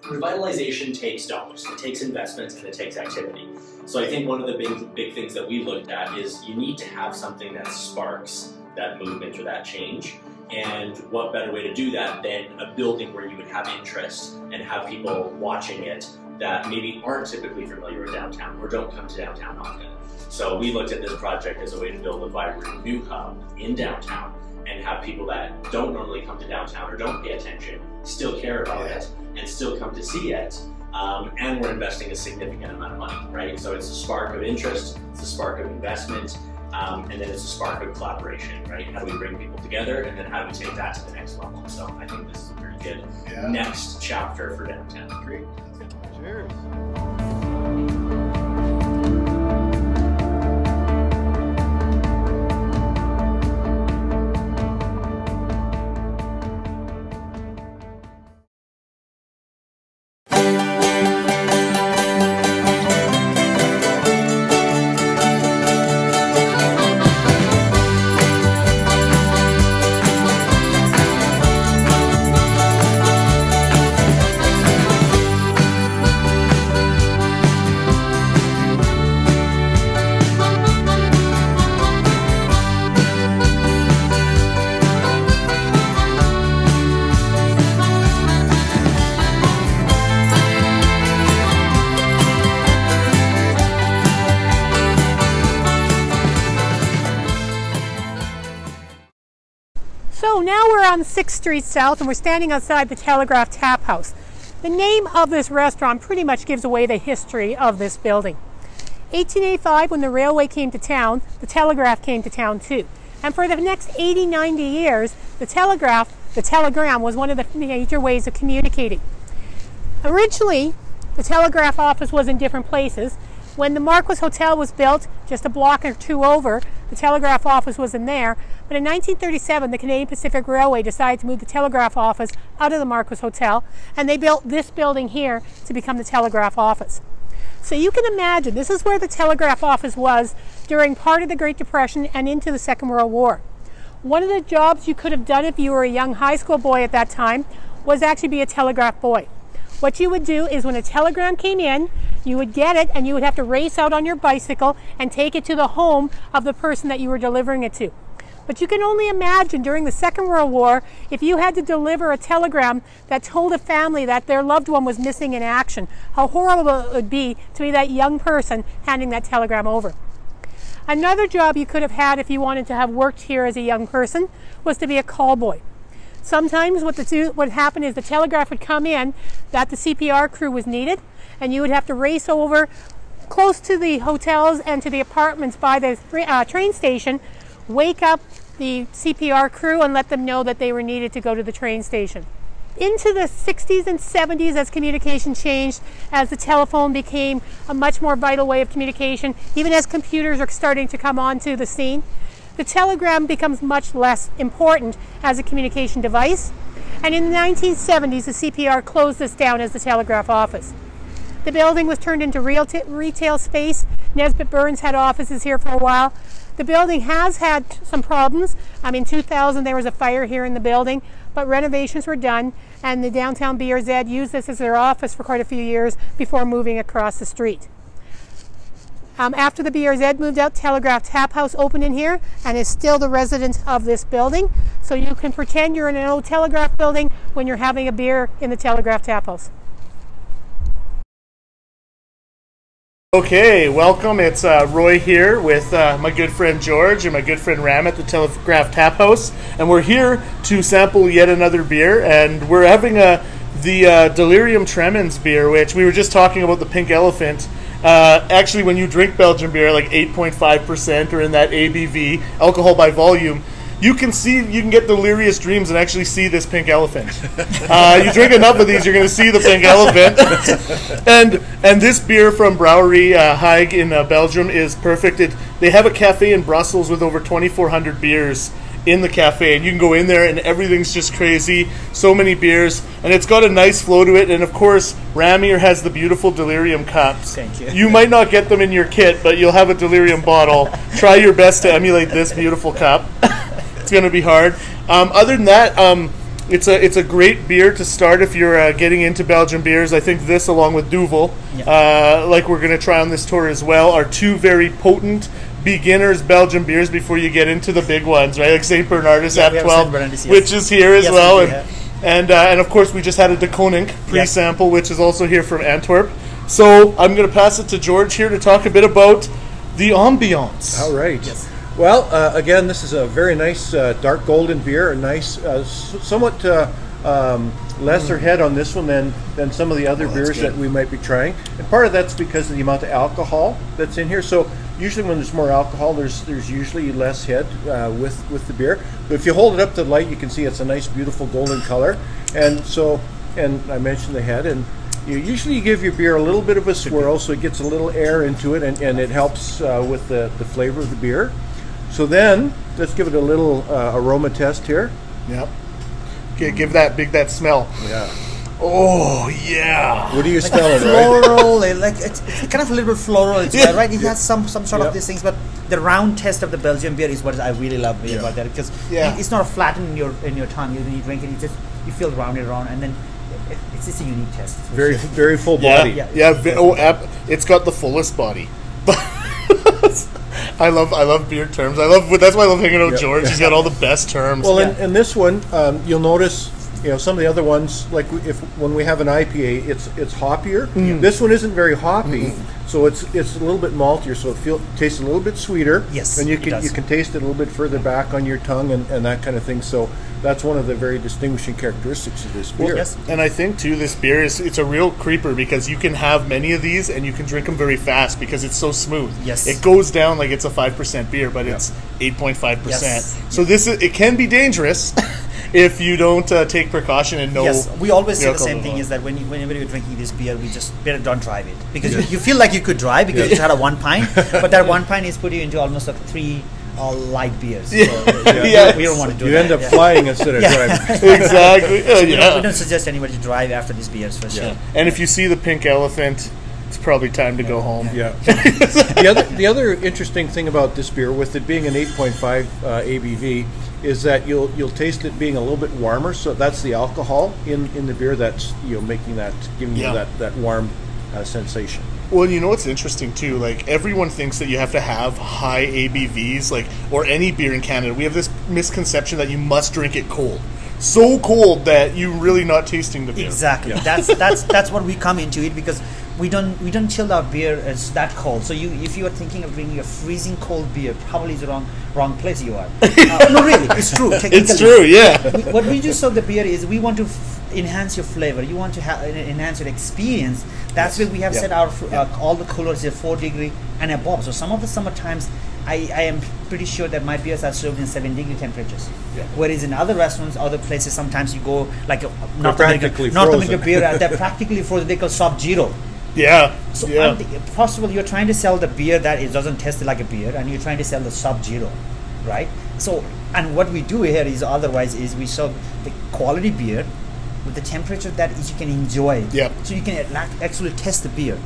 Revitalization takes dollars, it takes investments, and it takes activity. So I think one of the big things that we looked at is you need to have something that sparks that movement or that change. And what better way to do that than a building where you would have interest and have people watching it that maybe aren't typically familiar with downtown or don't come to downtown often. So we looked at this project as a way to build a vibrant new hub in downtown and have people that don't normally come to downtown or don't pay attention still care about it and still come to see it. And we're investing a significant amount of money, right? So it's a spark of interest, it's a spark of investment, and then it's a spark of collaboration, right? How do we bring people together, and then how do we take that to the next level? So I think this is a pretty good next chapter for downtown. Great. Cheers. now we're on 6th Street South and we're standing outside the Telegraph Tap House. The name of this restaurant pretty much gives away the history of this building. 1885, when the railway came to town, the telegraph came to town too. And for the next 80, 90 years, the telegram was one of the major ways of communicating. Originally, the telegraph office was in different places. When the Marquis Hotel was built, just a block or two over, the telegraph office was in there. But in 1937, the Canadian Pacific Railway decided to move the telegraph office out of the Marquis Hotel, and they built this building here to become the telegraph office. So you can imagine, this is where the telegraph office was during part of the Great Depression and into the Second World War. One of the jobs you could have done if you were a young high school boy at that time was actually be a telegraph boy. What you would do is when a telegram came in, you would get it and you would have to race out on your bicycle and take it to the home of the person that you were delivering it to. But you can only imagine during the Second World War, if you had to deliver a telegram that told a family that their loved one was missing in action, how horrible it would be to be that young person handing that telegram over. Another job you could have had if you wanted to have worked here as a young person was to be a call boy. Sometimes what happened is the telegraph would come in that the CPR crew was needed, and you would have to race over close to the hotels and to the apartments by the train station, wake up the CPR crew and let them know that they were needed to go to the train station. Into the 60s and 70s, as communication changed, as the telephone became a much more vital way of communication, even as computers are starting to come onto the scene, the telegram becomes much less important as a communication device. And in the 1970s, the CPR closed this down as the telegraph office. The building was turned into retail space. Nesbitt Burns had offices here for a while. The building has had some problems. In 2000 there was a fire here in the building, but renovations were done and the downtown BRZ used this as their office for quite a few years before moving across the street. After the BRZ moved out, Telegraph Tap House opened in here and is still the resident of this building. So you can pretend you're in an old telegraph building when you're having a beer in the Telegraph Tap House. Okay, welcome. It's Roy here with my good friend George and my good friend Ram at the Telegraph Tap House, and we're here to sample yet another beer, and we're having the Delirium Tremens beer, which we were just talking about the Pink Elephant. Actually, when you drink Belgian beer, like 8.5% or in that ABV, alcohol by volume, you can get delirious dreams and actually see this pink elephant. You drink enough of these, you're going to see the pink elephant. and this beer from Brouwery Haig in Belgium is perfect. They have a cafe in Brussels with over 2,400 beers in the cafe, and you can go in there and everything's just crazy. So many beers, and it's got a nice flow to it. And of course, Ramier has the beautiful Delirium cups. Thank you. You might not get them in your kit, but you'll have a Delirium bottle. Try your best to emulate this beautiful cup. It's going to be hard. Other than that, it's a great beer to start if you're getting into Belgian beers. I think this, along with Deauville, like we're going to try on this tour as well, are two very potent beginners Belgian beers before you get into the big ones, right? Like St. Bernardus at 12, which is here as well. And of course, we just had a De Koning pre-sample, which is also here from Antwerp. So I'm going to pass it to George here to talk a bit about the ambiance. All right. Yes. Well, again, this is a very nice dark golden beer, a nice, somewhat lesser head on this one than some of the other beers that we might be trying. And part of that's because of the amount of alcohol that's in here. So usually when there's more alcohol, there's usually less head with the beer. But if you hold it up to the light, you can see it's a nice, beautiful golden color. And I mentioned the head, and you usually give your beer a little bit of a swirl so it gets a little air into it, and it helps with the flavor of the beer. So then, let's give it a little aroma test here. Yep. Okay, give that smell. Yeah. Oh, yeah. What are you smelling, floral, like it's kind of a little bit floral as well, right? It has some sort of these things, but the round test of the Belgian beer is what I really love about that, because it's not flat in your tongue. When you drink it, you feel rounded around, and then it's just a unique test. Very very full body. It's got the fullest body. I love beer terms. That's why I love hanging out with George. He's got all the best terms. Well, in this one, you'll notice, some of the other ones, like when we have an IPA, it's hoppier. This one isn't very hoppy, so it's a little bit maltier. So it tastes a little bit sweeter. Yes, and you can taste it a little bit further back on your tongue and that kind of thing. So that's one of the very distinguishing characteristics of this beer. Yes. And I think too, this beer it's a real creeper because you can have many of these and you can drink them very fast because it's so smooth. Yes. It goes down like it's a 5% beer, but it's 8.5%. Yes. So it can be dangerous if you don't take precaution and know. Yes, we always say the alcohol same thing level. is that whenever you're drinking this beer, we just better don't drive it because you feel like you could drive because you had a 1 pint, but that 1 pint is put you into almost like 3 light beers. So, we don't want to do that. You end up flying instead of driving. Exactly. We don't suggest anybody to drive after these beers for sure. And if you see the pink elephant, it's probably time to go home. Yeah. The other interesting thing about this beer, with it being an 8.5 ABV, is that you'll taste it being a little bit warmer. So that's the alcohol in the beer that's making that, giving you that warm sensation. Well, you know what's interesting too? Like everyone thinks that you have to have high ABVs, or any beer in Canada. We have this misconception that you must drink it cold, so cold that you're really not tasting the beer. Exactly. Yeah. That's what we come into it because we don't chill out beer as that cold. So if you are thinking of drinking a freezing cold beer, probably is the wrong place you are. No, really, it's true. Technically, it's true. Yeah. What we do serve the beer is we want to enhance your flavor. You want to enhance your experience. That's why we have set our all the coolers at 4 degree and above. So some of the summer times, I am pretty sure that my beers are served in 7 degree temperatures. Yeah. Whereas in other restaurants, other places, sometimes you go like a North American beer, they're practically frozen. They call Sub-Zero. Yeah. So first of all, you're trying to sell the beer that it doesn't taste like a beer, and you're trying to sell the Sub-Zero, right? So, and what we do here is we serve the quality beer with the temperature that you can enjoy. Yeah. So you can actually test the beer.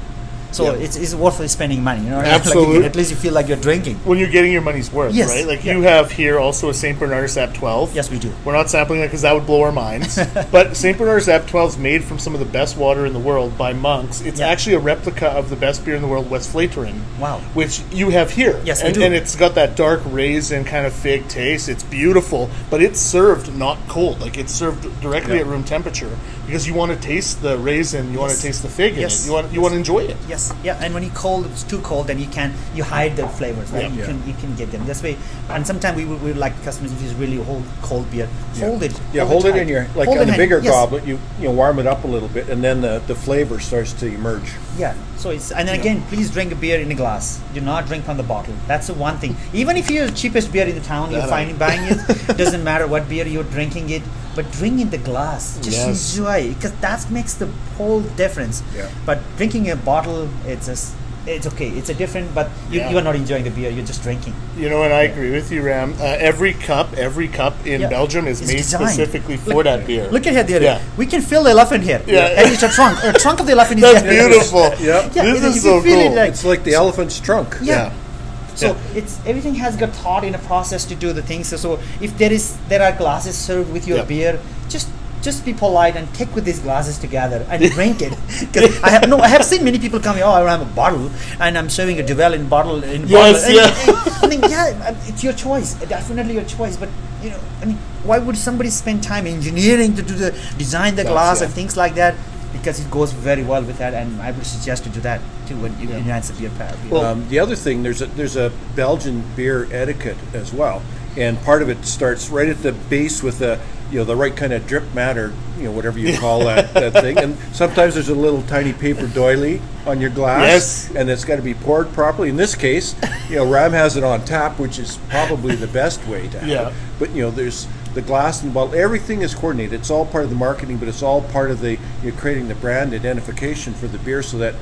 So it's worth spending money, Absolutely. Like at least you feel like you're drinking. When you're getting your money's worth, right? Like you have here also a St. Bernard Sap 12. Yes, we do. We're not sampling that because that would blow our minds. But St. Bernard Sap 12 is made from some of the best water in the world by monks. It's actually a replica of the best beer in the world, West Flateren. Wow. Which you have here. Yes, we do. And it's got that dark raisin kind of fig taste. It's beautiful, but it's served not cold. Like it's served directly at room temperature because you want to taste the raisin, you want to taste the fig in it. You want to enjoy it. Yes. Yeah. And when it's too cold, then you hide the flavors, right? You can get them this way. And sometimes we would like customers, if it's really cold beer, hold it. Yeah, hold it in your on a bigger goblet. You warm it up a little bit, and then the flavor starts to emerge. Yeah. So and then again, please drink a beer in a glass. Do not drink from the bottle. That's the one thing. Even if you're the cheapest beer in the town, you're buying it. Doesn't matter what beer you're drinking it, but drink in the glass. Just enjoy, because that makes the whole difference. Yeah. But drinking a bottle, it's okay. It's a different, but you are not enjoying the beer. You're just drinking. And I agree with you, Ram. Every cup in Belgium is made specifically for that beer. Look at here. Yeah. We can fill the elephant here. Yeah. And it's a trunk of the elephant. That's beautiful. This is so cool. It's like the elephant's trunk. Yeah. So everything has got thought in a process to do the things. So if there are glasses served with your beer, just be polite and take with these glasses together and drink it. Because I have seen many people come here. Oh, I have a bottle and I'm serving a Deauville in bottle. I mean, it's your choice. Definitely your choice. But why would somebody spend time engineering to design the glass and things like that? Because it goes very well with that, and I would suggest to do that too when you enhance the beer pair. Well, the other thing, there's a Belgian beer etiquette as well, and part of it starts right at the base with the right kind of drip mat, or whatever you call that thing. And sometimes there's a little tiny paper doily on your glass, and it's got to be poured properly. In this case, Ram has it on tap, which is probably the best way to have it. But there's the glass and bottle, everything is coordinated. It's all part of the marketing, but it's all part of the creating the brand identification for the beer, so that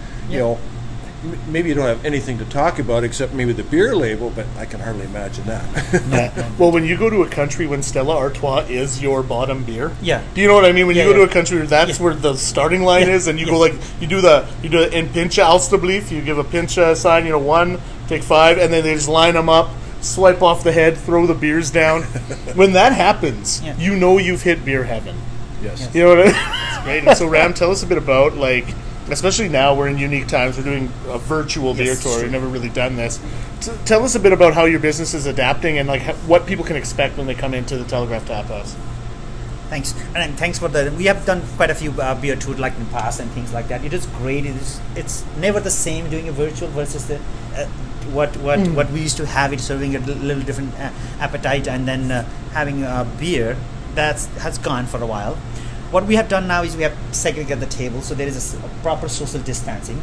maybe you don't have anything to talk about except maybe the beer label, but I can hardly imagine that. Well, when you go to a country when Stella Artois is your bottom beer, do you know what I mean? When you go to a country, that's where the starting line is, and you go you do in pincha alstublief, you give a pincha sign, 1, take 5, and then they just line them up, swipe off the head, throw the beers down. When that happens, you've hit beer heaven. Yes. You know what I mean? It's great. And so, Ram, tell us a bit about, especially now we're in unique times, we're doing a virtual beer tour. We've never really done this. Tell us a bit about how your business is adapting and what people can expect when they come into the Telegraph Tap House. Thanks, and thanks for we have done quite a few beer tours in the past and things like that. It is great. It's never the same doing a virtual versus the what we used to have it serving a little different appetite, and then having a beer has gone for a while. What we have done now is we have segregated the table, so there is a proper social distancing.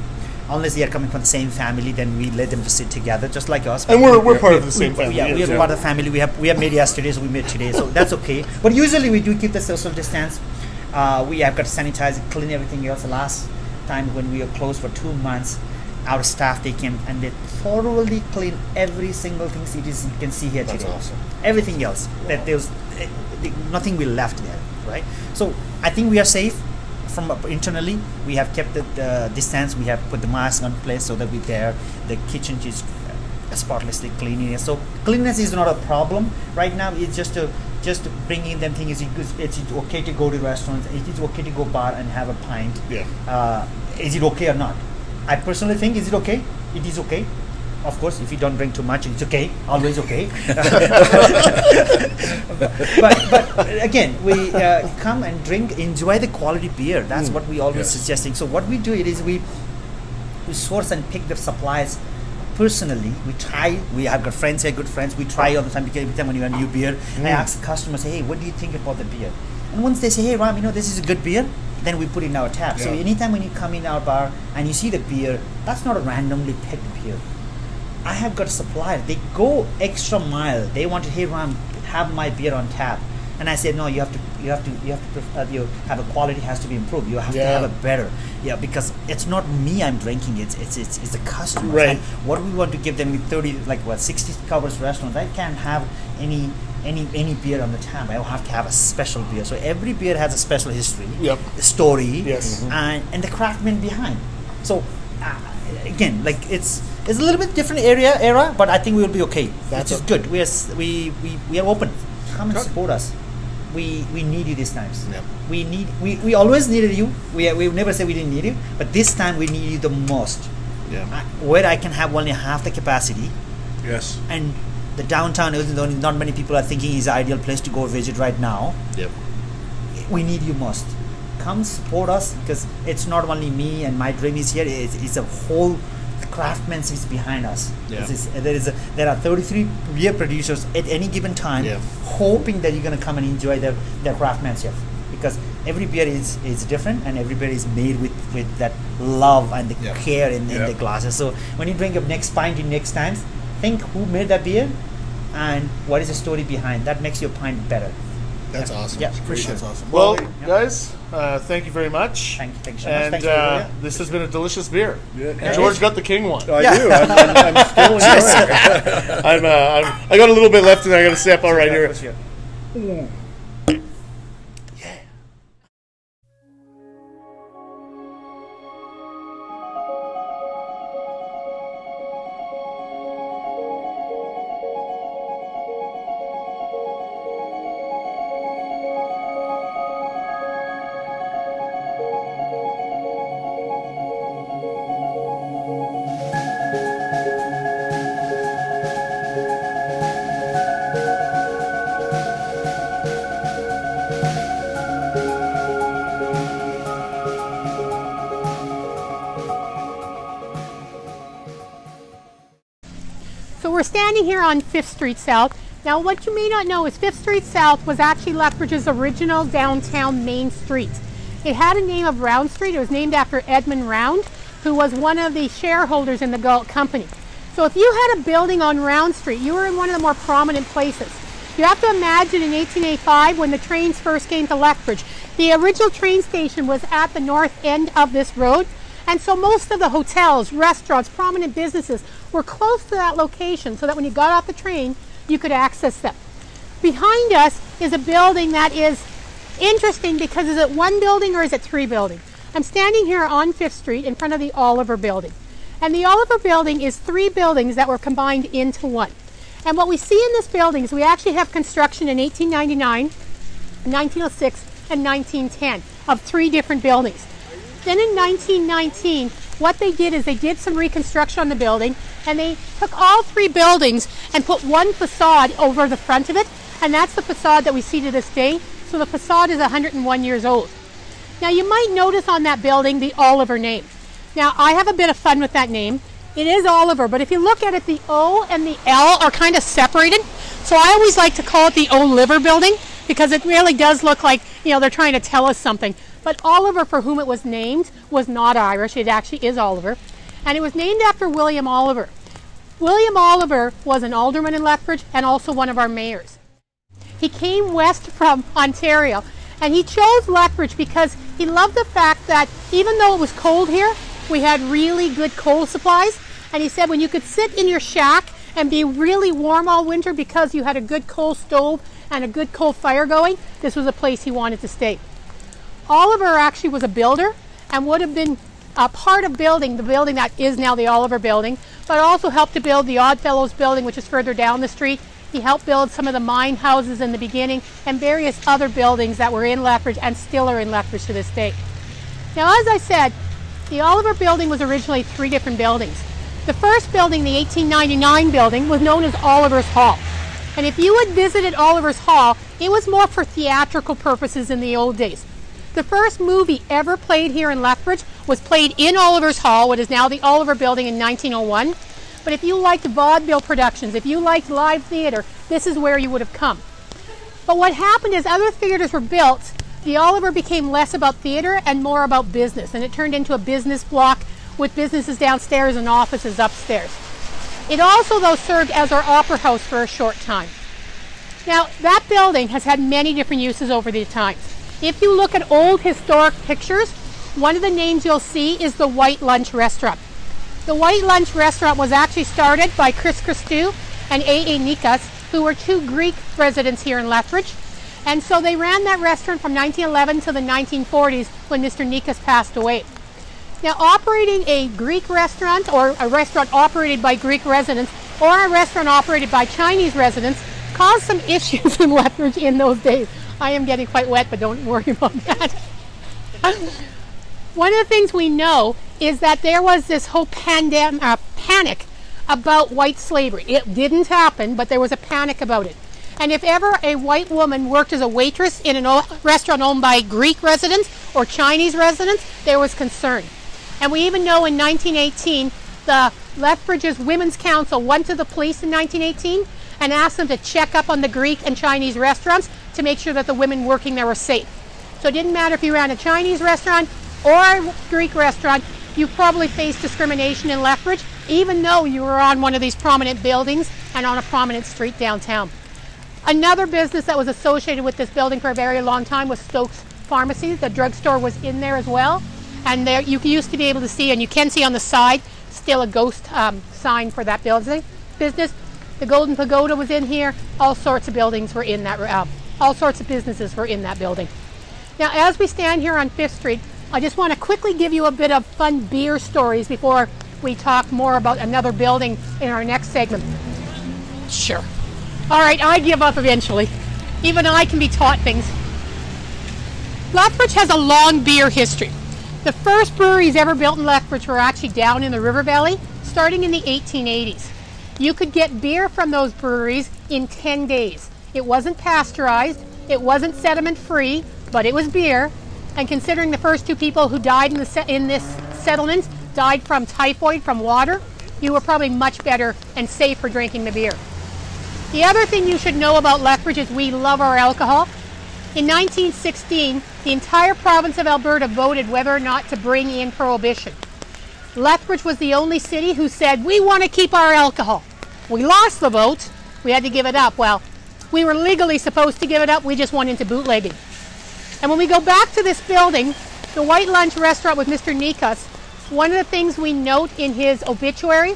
Unless they are coming from the same family, then we let them to sit together, just like us. And we're part of the same family. Yeah, we are part of the family. We have made yesterday, so we made today, so that's okay. But usually we do keep the social distance. We have got to sanitize, clean everything else. The last time when we were closed for 2 months, our staff, they came and they thoroughly clean every single thing you can see here today. That's awesome. Everything else, that there's nothing we left there, right? So I think we are safe. From internally, we have kept the distance. We have put the mask on place so that the kitchen is spotlessly clean. So cleanliness is not a problem right now. It's just bringing them things. It's okay to go to restaurants. It is okay to go bar and have a pint. Yeah. Is it okay or not? I personally think, is it okay? It is okay. Of course, if you don't drink too much, it's okay. Always okay. but again, we come and drink, enjoy the quality beer. That's what we always suggesting. So what we do is we source and pick the suppliers personally. We try. We have got friends here, good friends. We try all the time because every time when you have a new beer, I ask the customers, hey, what do you think about the beer? And once they say, hey, Ram, this is a good beer, then we put it in our tap. So anytime when you come in our bar and you see the beer, that's not a randomly picked beer. I have got suppliers. They go extra mile. They want to, hey Ram, have my beer on tap, and I said no. You have to have a quality has to be improved. You have to have a better, because it's not me I'm drinking. It's the customer. Right. And what we want to give them with 60 covers restaurants. I can't have any beer on the tap. I will have to have a special beer. So every beer has a special history, story, and the craftsman behind. So again, it's a little bit different era, but I think we will be okay. Which is good. We are open. Come and support us. We need you these times. Yep. We always needed you. We never say we didn't need you, but this time we need you the most. Yeah. Where I can have only half the capacity. Yes. And the downtown isn't not many people are thinking is the ideal place to go visit right now. Yep. We need you most. Come support us, because it's not only me and my dream is here. It's a whole craftsmanship is behind us. Yeah. There are 33 beer producers at any given time, hoping that you're going to come and enjoy their craftsmanship, because every beer is different and every beer is made with that love and the care in the glasses. So when you drink your next pint in next times, think who made that beer and what is the story behind. That makes your pint better. That's awesome. Yeah, appreciate it. That's awesome. Well, guys, thank you very much. Thank you so much. And this has been a delicious beer. Good. And George got the king one. I do. I'm still enjoying it. I got a little bit left, and I got to sip. All right, here. Ooh. So we're standing here on 5th Street South. Now what you may not know is 5th Street South was actually Lethbridge's original downtown main street. It had a name of Round Street. It was named after Edmund Round, who was one of the shareholders in the Galt Company. So if you had a building on Round Street, you were in one of the more prominent places. You have to imagine in 1885 when the trains first came to Lethbridge, the original train station was at the north end of this road. And so most of the hotels, restaurants, prominent businesses were close to that location so that when you got off the train, you could access them. Behind us is a building that is interesting because is it one building or is it 3 buildings? I'm standing here on 5th Street in front of the Oliver Building. And the Oliver Building is 3 buildings that were combined into one. And what we see in this building is we actually have construction in 1899, 1906, and 1910 of 3 different buildings. Then in 1919, what they did is they did some reconstruction on the building, and they took all 3 buildings and put one facade over the front of it, and that's the facade that we see to this day. So the facade is 101 years old. Now you might notice on that building the Oliver name. Now I have a bit of fun with that name. It is Oliver, but if you look at it, the O and the L are kind of separated. So I always like to call it the Oliver Building because it really does look like, you know, they're trying to tell us something. But Oliver, for whom it was named, was not Irish. It actually is Oliver. And it was named after William Oliver. William Oliver was an alderman in Lethbridge and also one of our mayors. He came west from Ontario, and he chose Lethbridge because he loved the fact that even though it was cold here, we had really good coal supplies. And he said when you could sit in your shack and be really warm all winter because you had a good coal stove and a good coal fire going, this was a place he wanted to stay. Oliver actually was a builder and would have been a part of building the building that is now the Oliver Building, but also helped to build the Oddfellows Building, which is further down the street. He helped build some of the mine houses in the beginning and various other buildings that were in Lethbridge and still are in Lethbridge to this day. Now, as I said, the Oliver Building was originally 3 different buildings. The first building, the 1899 building, was known as Oliver's Hall. And if you had visited Oliver's Hall, it was more for theatrical purposes in the old days. The first movie ever played here in Lethbridge was played in Oliver's Hall, what is now the Oliver Building, in 1901. But if you liked vaudeville productions, if you liked live theater, this is where you would have come. But what happened is other theaters were built, the Oliver became less about theater and more about business, and it turned into a business block with businesses downstairs and offices upstairs. It also, though, served as our opera house for a short time. Now, that building has had many different uses over the times. If you look at old historic pictures, one of the names you'll see is the White Lunch Restaurant. The White Lunch Restaurant was actually started by Chris Christou and A.A. Nikas, who were 2 Greek residents here in Lethbridge. And so they ran that restaurant from 1911 to the 1940s when Mr. Nikas passed away. Now, operating a Greek restaurant, or a restaurant operated by Greek residents, or a restaurant operated by Chinese residents, caused some issues in Lethbridge in those days. I am getting quite wet, but don't worry about that. One of the things we know is that there was this whole panic about white slavery. It didn't happen, but there was a panic about it. And if ever a white woman worked as a waitress in a restaurant owned by Greek residents or Chinese residents, there was concern. And we even know in 1918, the Lethbridge's Women's Council went to the police in 1918 and asked them to check up on the Greek and Chinese restaurants to make sure that the women working there were safe. So it didn't matter if you ran a Chinese restaurant or a Greek restaurant, you probably faced discrimination in Lethbridge, even though you were on one of these prominent buildings and on a prominent street downtown. Another business that was associated with this building for a very long time was Stokes Pharmacy. The drugstore was in there as well. And there you used to be able to see, and you can see on the side, still a ghost sign for that business. The Golden Pagoda was in here. All sorts of buildings were in that, all sorts of businesses were in that building. Now, as we stand here on 5th Street, I just want to quickly give you a bit of fun beer stories before we talk more about another building in our next segment. Sure. All right, I give up eventually. Even I can be taught things. Lethbridge has a long beer history. The first breweries ever built in Lethbridge were actually down in the River Valley, starting in the 1880s. You could get beer from those breweries in 10 days. It wasn't pasteurized, it wasn't sediment free, but it was beer. And considering the first 2 people who died in this settlement died from typhoid from water, you were probably much better and safe for drinking the beer. The other thing you should know about Lethbridge is we love our alcohol. In 1916, the entire province of Alberta voted whether or not to bring in prohibition. Lethbridge was the only city who said, we want to keep our alcohol. We lost the vote. We had to give it up. Well, we were legally supposed to give it up. We just went into bootlegging. And when we go back to this building, the White Lunch Restaurant with Mr. Nikas, one of the things we note in his obituary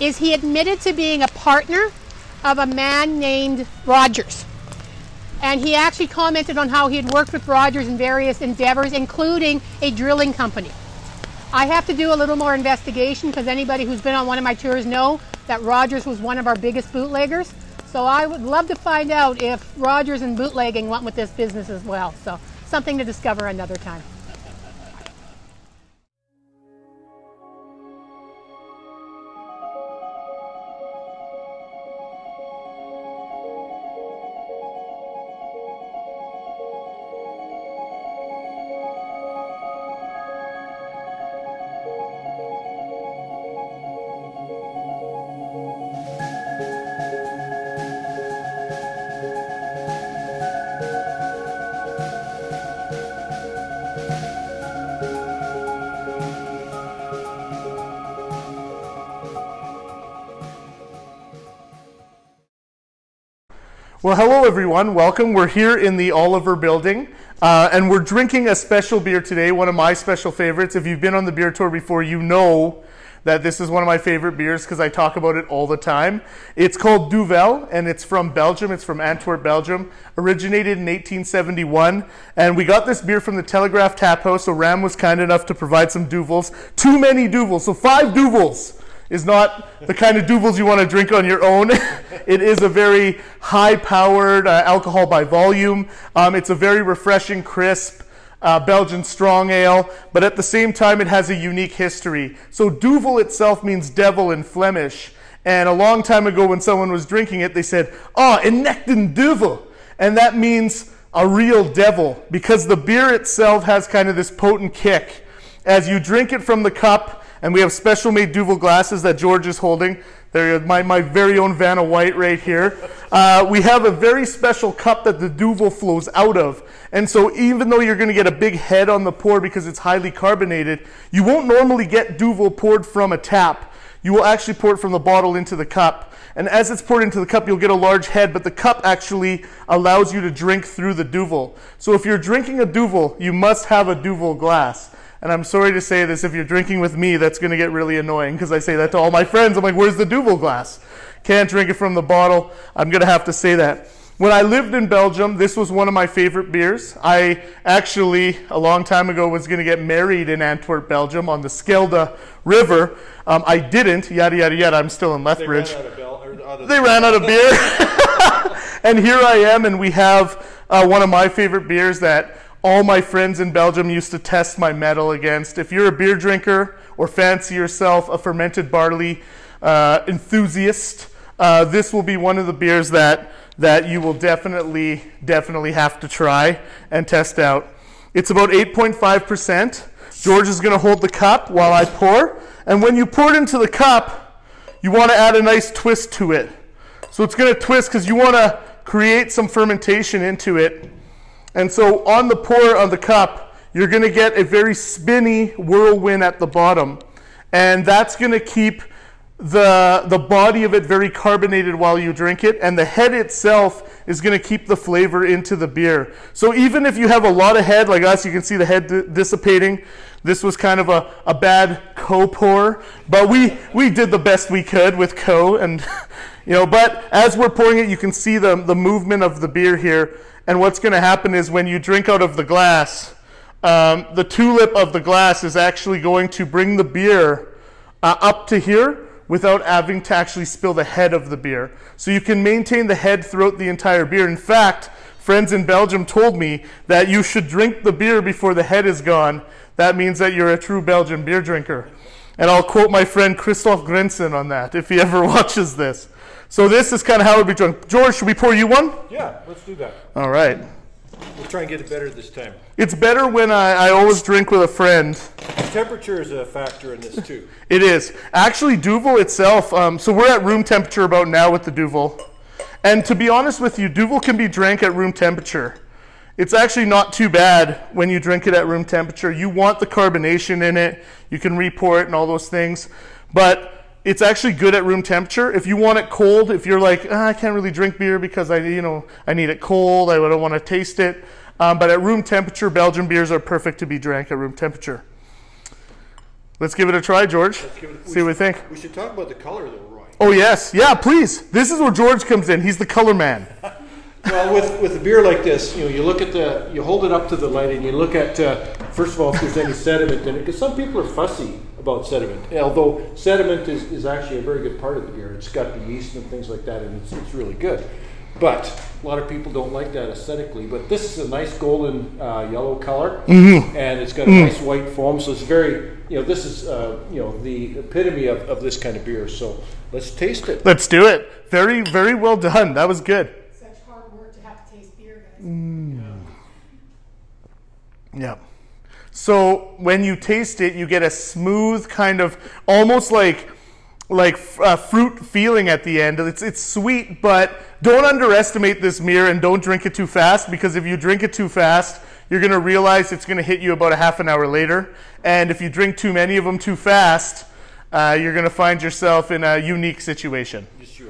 is he admitted to being a partner of a man named Rogers. And he actually commented on how he had worked with Rogers in various endeavors, including a drilling company. I have to do a little more investigation because anybody who's been on one of my tours know that Rogers was one of our biggest bootleggers. So I would love to find out if Rogers and bootlegging went with this business as well. So something to discover another time. Well, hello everyone. Welcome. We're here in the Oliver Building, and we're drinking a special beer today, one of my special favorites. If you've been on the beer tour before, you know that this is one of my favorite beers because I talk about it all the time. It's called Deauville, and it's from Belgium. It's from Antwerp, Belgium. Originated in 1871, and we got this beer from the Telegraph Tap House, so Ram was kind enough to provide some Deauvilles. Too many Deauvilles, so 5 Deauvilles is not the kind of Deauvilles you want to drink on your own. It is a very high-powered alcohol by volume. It's a very refreshing, crisp Belgian strong ale, but at the same time it has a unique history. So Deauville itself means devil in Flemish, and a long time ago when someone was drinking it, they said, "Oh, een echte duivel," and that means a real devil, because the beer itself has kind of this potent kick. As you drink it from the cup, and we have special made Deauville glasses that George is holding. They're my very own Vanna White right here. We have a very special cup that the Deauville flows out of. And so even though you're going to get a big head on the pour because it's highly carbonated, you won't normally get Deauville poured from a tap. You will actually pour it from the bottle into the cup. And as it's poured into the cup, you'll get a large head, but the cup actually allows you to drink through the Deauville. So if you're drinking a Deauville, you must have a Deauville glass. And I'm sorry to say this, if you're drinking with me, that's going to get really annoying because I say that to all my friends. I'm like, where's the Deauville glass? Can't drink it from the bottle. I'm going to have to say that. When I lived in Belgium, this was one of my favorite beers. I actually, a long time ago, was going to get married in Antwerp, Belgium on the Schelde River. I didn't, yada, yada, yada. I'm still in Lethbridge. They ran out of beer. And here I am, and we have one of my favorite beers that all my friends in Belgium used to test my mettle against. If you're a beer drinker or fancy yourself a fermented barley enthusiast, this will be one of the beers that you will definitely have to try and test out. It's about 8.5%. George is going to hold the cup while I pour. And when you pour it into the cup, you want to add a nice twist to it. So it's going to twist because you want to create some fermentation into it. And so on the pour on the cup, you're going to get a very spinny whirlwind at the bottom. And that's going to keep the body of it very carbonated while you drink it. And the head itself is going to keep the flavor into the beer. So even if you have a lot of head, like us, you can see the head dissipating. This was kind of a bad co-pour. But we did the best we could with co. And, but as we're pouring it, you can see the movement of the beer here. And what's going to happen is when you drink out of the glass, the tulip of the glass is actually going to bring the beer up to here without having to actually spill the head of the beer. So you can maintain the head throughout the entire beer. In fact, friends in Belgium told me that you should drink the beer before the head is gone. That means that you're a true Belgian beer drinker. And I'll quote my friend Christoph Grensen on that if he ever watches this. So this is kind of how it would be drunk. George, should we pour you one? Yeah, let's do that. All right. We'll try and get it better this time. It's better when I always drink with a friend. Temperature is a factor in this too. It is. Actually, Deauville itself, so we're at room temperature about now with the Deauville. And to be honest with you, Deauville can be drank at room temperature. It's actually not too bad when you drink it at room temperature. You want the carbonation in it. You can re-pour it and all those things. But it's actually good at room temperature. If you want it cold, if you're like, I can't really drink beer because I need it cold, I don't want to taste it. But at room temperature, Belgian beers are perfect to be drank at room temperature. Let's give it a try, George. See what we think. We should talk about the color though, Roy. Oh yes, yeah, please. This is where George comes in. He's the color man. Well, with a beer like this, you look at you hold it up to the light and you look at, first of all, if there's any sediment in it, because some people are fussy about sediment. Although sediment is actually a very good part of the beer. It's got the yeast and things like that, and it's really good. But a lot of people don't like that aesthetically. But this is a nice golden yellow color, and it's got a nice white foam. So it's very, this is the epitome of this kind of beer. So let's taste it. Let's do it. Very, very well done. That was good. Such hard work to have to taste beer, guys. Yeah. So when you taste it, you get a smooth kind of, almost like fruit feeling at the end. It's sweet, but don't underestimate this beer and don't drink it too fast, because if you drink it too fast, you're going to realize it's going to hit you about a half an hour later. And if you drink too many of them too fast, you're going to find yourself in a unique situation. Yes, you are.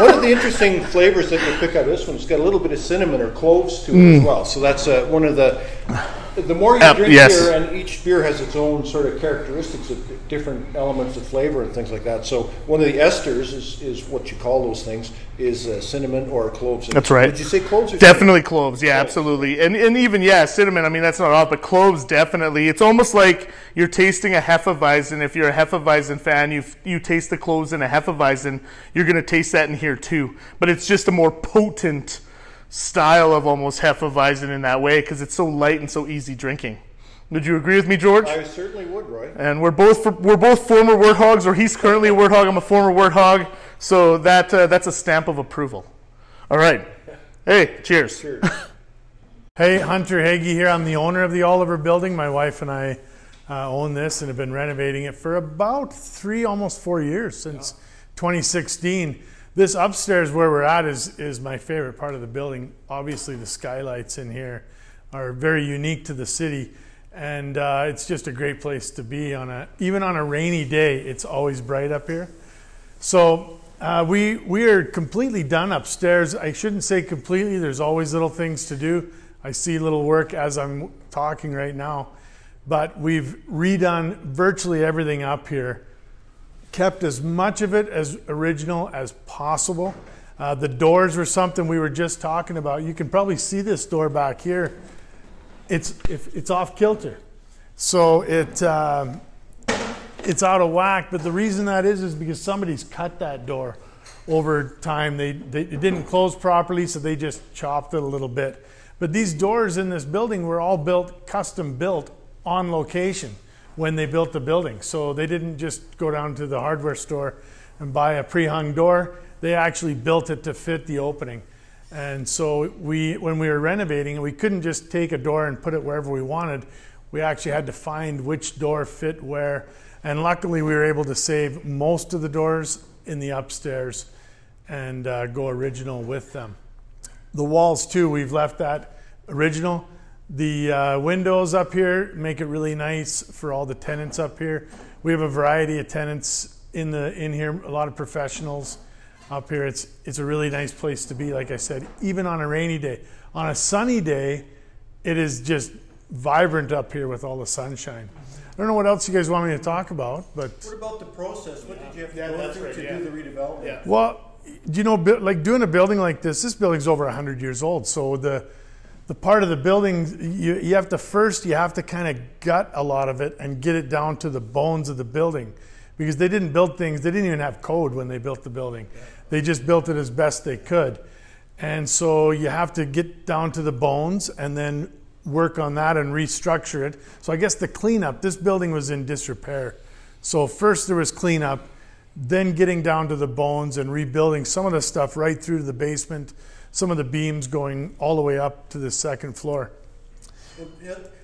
One of the interesting flavors that you pick out of this one, it's got a little bit of cinnamon or cloves to it as well. So that's one of the more you drink beer, and each beer has its own sort of characteristics of different elements of flavor and things like that. So one of the esters is what you call those things, is cinnamon or cloves. That's right. Did you say cloves? Or definitely cinnamon? Cloves, yeah, absolutely. And even, cinnamon, I mean, that's not off, but cloves, definitely. It's almost like you're tasting a Hefeweizen. If you're a Hefeweizen fan, you taste the cloves in a Hefeweizen, you're going to taste that in here too. But it's just a more potent style of almost Hefeweizen in that way, because it's so light and so easy drinking. Would you agree with me, George? I certainly would, Roy. And we're both former Warthogs, or he's currently a Warthog. I'm a former Warthog, so that's a stamp of approval. All right. Hey, cheers. Cheers. Hey, Hunter Hagee here. I'm the owner of the Oliver Building. My wife and I own this and have been renovating it for about 3, almost 4 years, since 2016. This upstairs where we're at is my favorite part of the building. Obviously, the skylights in here are very unique to the city, and it's just a great place to be. Even on a rainy day, it's always bright up here. So we are completely done upstairs. I shouldn't say completely. There's always little things to do. I see little work as I'm talking right now, but we've redone virtually everything up here. Kept as much of it as original as possible. The doors were something we were just talking about. You can probably see this door back here. It's off kilter, so it's out of whack. But the reason that is because somebody's cut that door over time. It didn't close properly, so they just chopped it a little bit. But these doors in this building were all custom built on location when they built the building. So they didn't just go down to the hardware store and buy a pre-hung door. They actually built it to fit the opening. And so when we were renovating, we couldn't just take a door and put it wherever we wanted. We actually had to find which door fit where. And luckily we were able to save most of the doors in the upstairs and go original with them. The walls too, we've left that original. The windows up here make it really nice for all the tenants up here. We have a variety of tenants in here, a lot of professionals up here. It's a really nice place to be, like I said, even on a rainy day. On a sunny day, it is just vibrant up here with all the sunshine. I don't know what else you guys want me to talk about, but... What about the process? What did you have to go through to do the redevelopment? Yeah. Well, you know, like doing a building like this building's over 100 years old, so the part of the building, you have to kind of gut a lot of it and get it down to the bones of the building, because they didn't build things, they didn't even have code when they built the building. Yeah. They just built it as best they could. And so you have to get down to the bones and then work on that and restructure it. So I guess the cleanup, this building was in disrepair. So first there was cleanup, then getting down to the bones and rebuilding some of the stuff right through to the basement, some of the beams going all the way up to the second floor.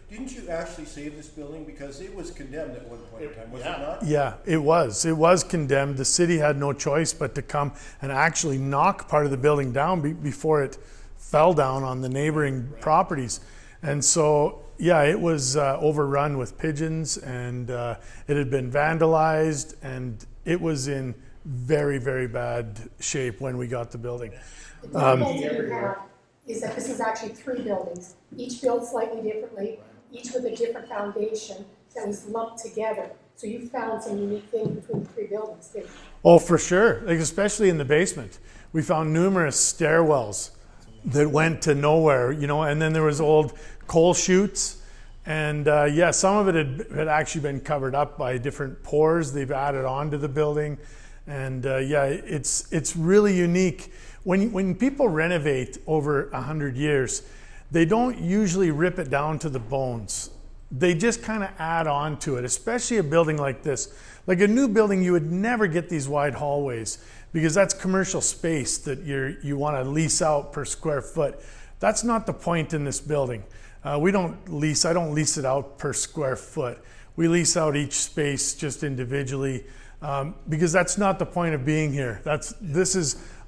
Didn't you actually save this building? Because it was condemned at one point in time, was it not? Yeah, it was. It was condemned. The city had no choice but to come and actually knock part of the building down before it fell down on the neighboring properties. And so, yeah, it was overrun with pigeons, and it had been vandalized, and it was in very, very bad shape when we got the building. The difficulty you have is that this is actually 3 buildings, each built slightly differently, each with a different foundation that was lumped together. So you found some unique things between the 3 buildings, too. Oh, for sure, like especially in the basement. We found numerous stairwells that went to nowhere, you know, and then there was old coal chutes, and yeah, some of it had actually been covered up by different pores they've added on to the building, and yeah, it's really unique. When people renovate over 100 years, they don't usually rip it down to the bones. They just kind of add on to it, especially a building like this. Like a new building, you would never get these wide hallways because that's commercial space that you want to lease out per square foot. That's not the point in this building. I don't lease it out per square foot. We lease out each space just individually because that's not the point of being here.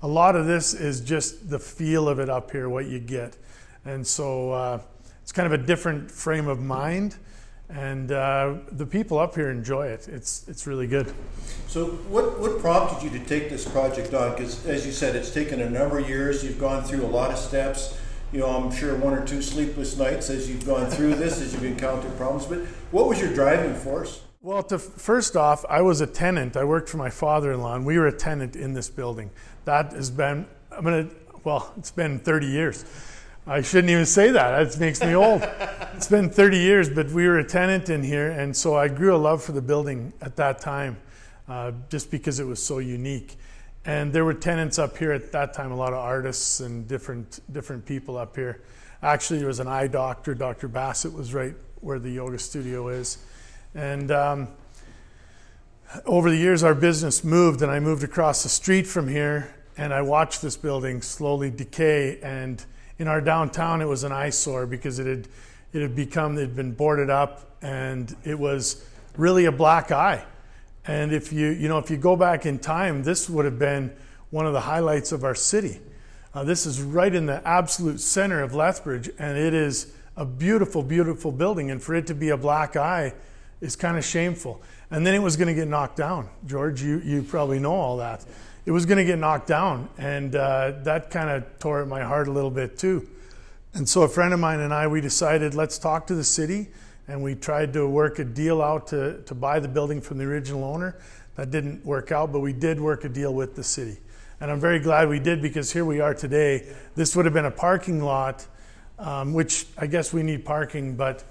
A lot of this is just the feel of it up here, what you get. And so it's kind of a different frame of mind. And the people up here enjoy it. It's really good. So what prompted you to take this project on? Because as you said, it's taken a number of years. You've gone through a lot of steps. You know, I'm sure 1 or 2 sleepless nights as you've gone through this, as you've encountered problems. But what was your driving force? Well, first off, I was a tenant. I worked for my father-in-law, and we were a tenant in this building. That has been, it's been 30 years. I shouldn't even say that. It makes me old. It's been 30 years, but we were a tenant in here, and so I grew a love for the building at that time, just because it was so unique. And there were tenants up here at that time, a lot of artists and different people up here. Actually, there was an eye doctor. Dr. Bassett was right where the yoga studio is. And over the years, our business moved, and I moved across the street from here, and I watched this building slowly decay. And in our downtown, it was an eyesore because it had been boarded up, and it was really a black eye. And if you go back in time, this would have been one of the highlights of our city. This is right in the absolute center of Lethbridge, and it is a beautiful, beautiful building. And for it to be a black eye is kind of shameful. And then it was going to get knocked down. George, you probably know all that. It was going to get knocked down, and that kind of tore at my heart a little bit too. And so a friend of mine and I, we decided, let's talk to the city, and we tried to work a deal out to buy the building from the original owner. That didn't work out, but we did work a deal with the city. And I'm very glad we did, because here we are today. This would have been a parking lot, which I guess we need parking, but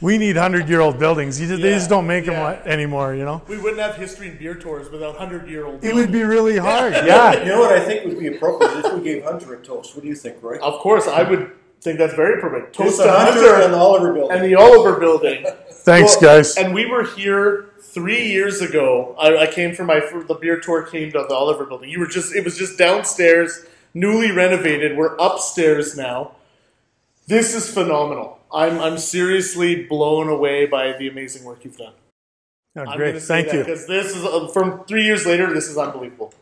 we need 100-year-old buildings. They just don't make them anymore, you know? We wouldn't have history and beer tours without 100-year-old buildings. It would be really hard, You know what I think would be appropriate if we gave Hunter a toast. What do you think, Roy? Of course, I would think that's very appropriate. Toast to Hunter and the Oliver Building. And the Oliver Building. Thanks, guys. And we were here 3 years ago. I came for the beer tour came to the Oliver Building. It was just downstairs, newly renovated. We're upstairs now. This is phenomenal. I'm seriously blown away by the amazing work you've done. Oh, great, thank you. Because this is from 3 years later. This is unbelievable,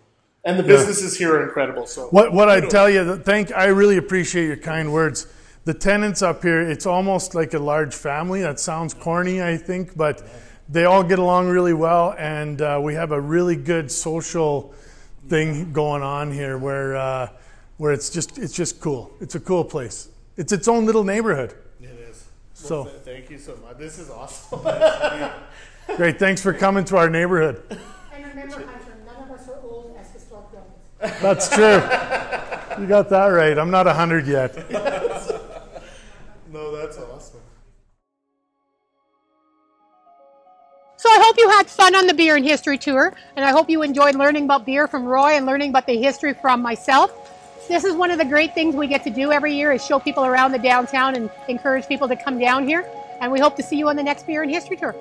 and the businesses here are incredible. So what I tell you, I really appreciate your kind words. The tenants up here, it's almost like a large family. That sounds corny, I think, but they all get along really well, and we have a really good social thing going on here, where it's just cool. It's a cool place. It's its own little neighborhood. It is. So thank you so much. This is awesome. Great. Thanks for coming to our neighborhood. And remember, Hunter, none of us are old as historic buildings. That's true. You got that right. I'm not 100 yet. No, that's awesome. So I hope you had fun on the beer and history tour, and I hope you enjoyed learning about beer from Roy and learning about the history from myself. This is one of the great things we get to do every year, is show people around the downtown and encourage people to come down here. And we hope to see you on the next beer and history tour.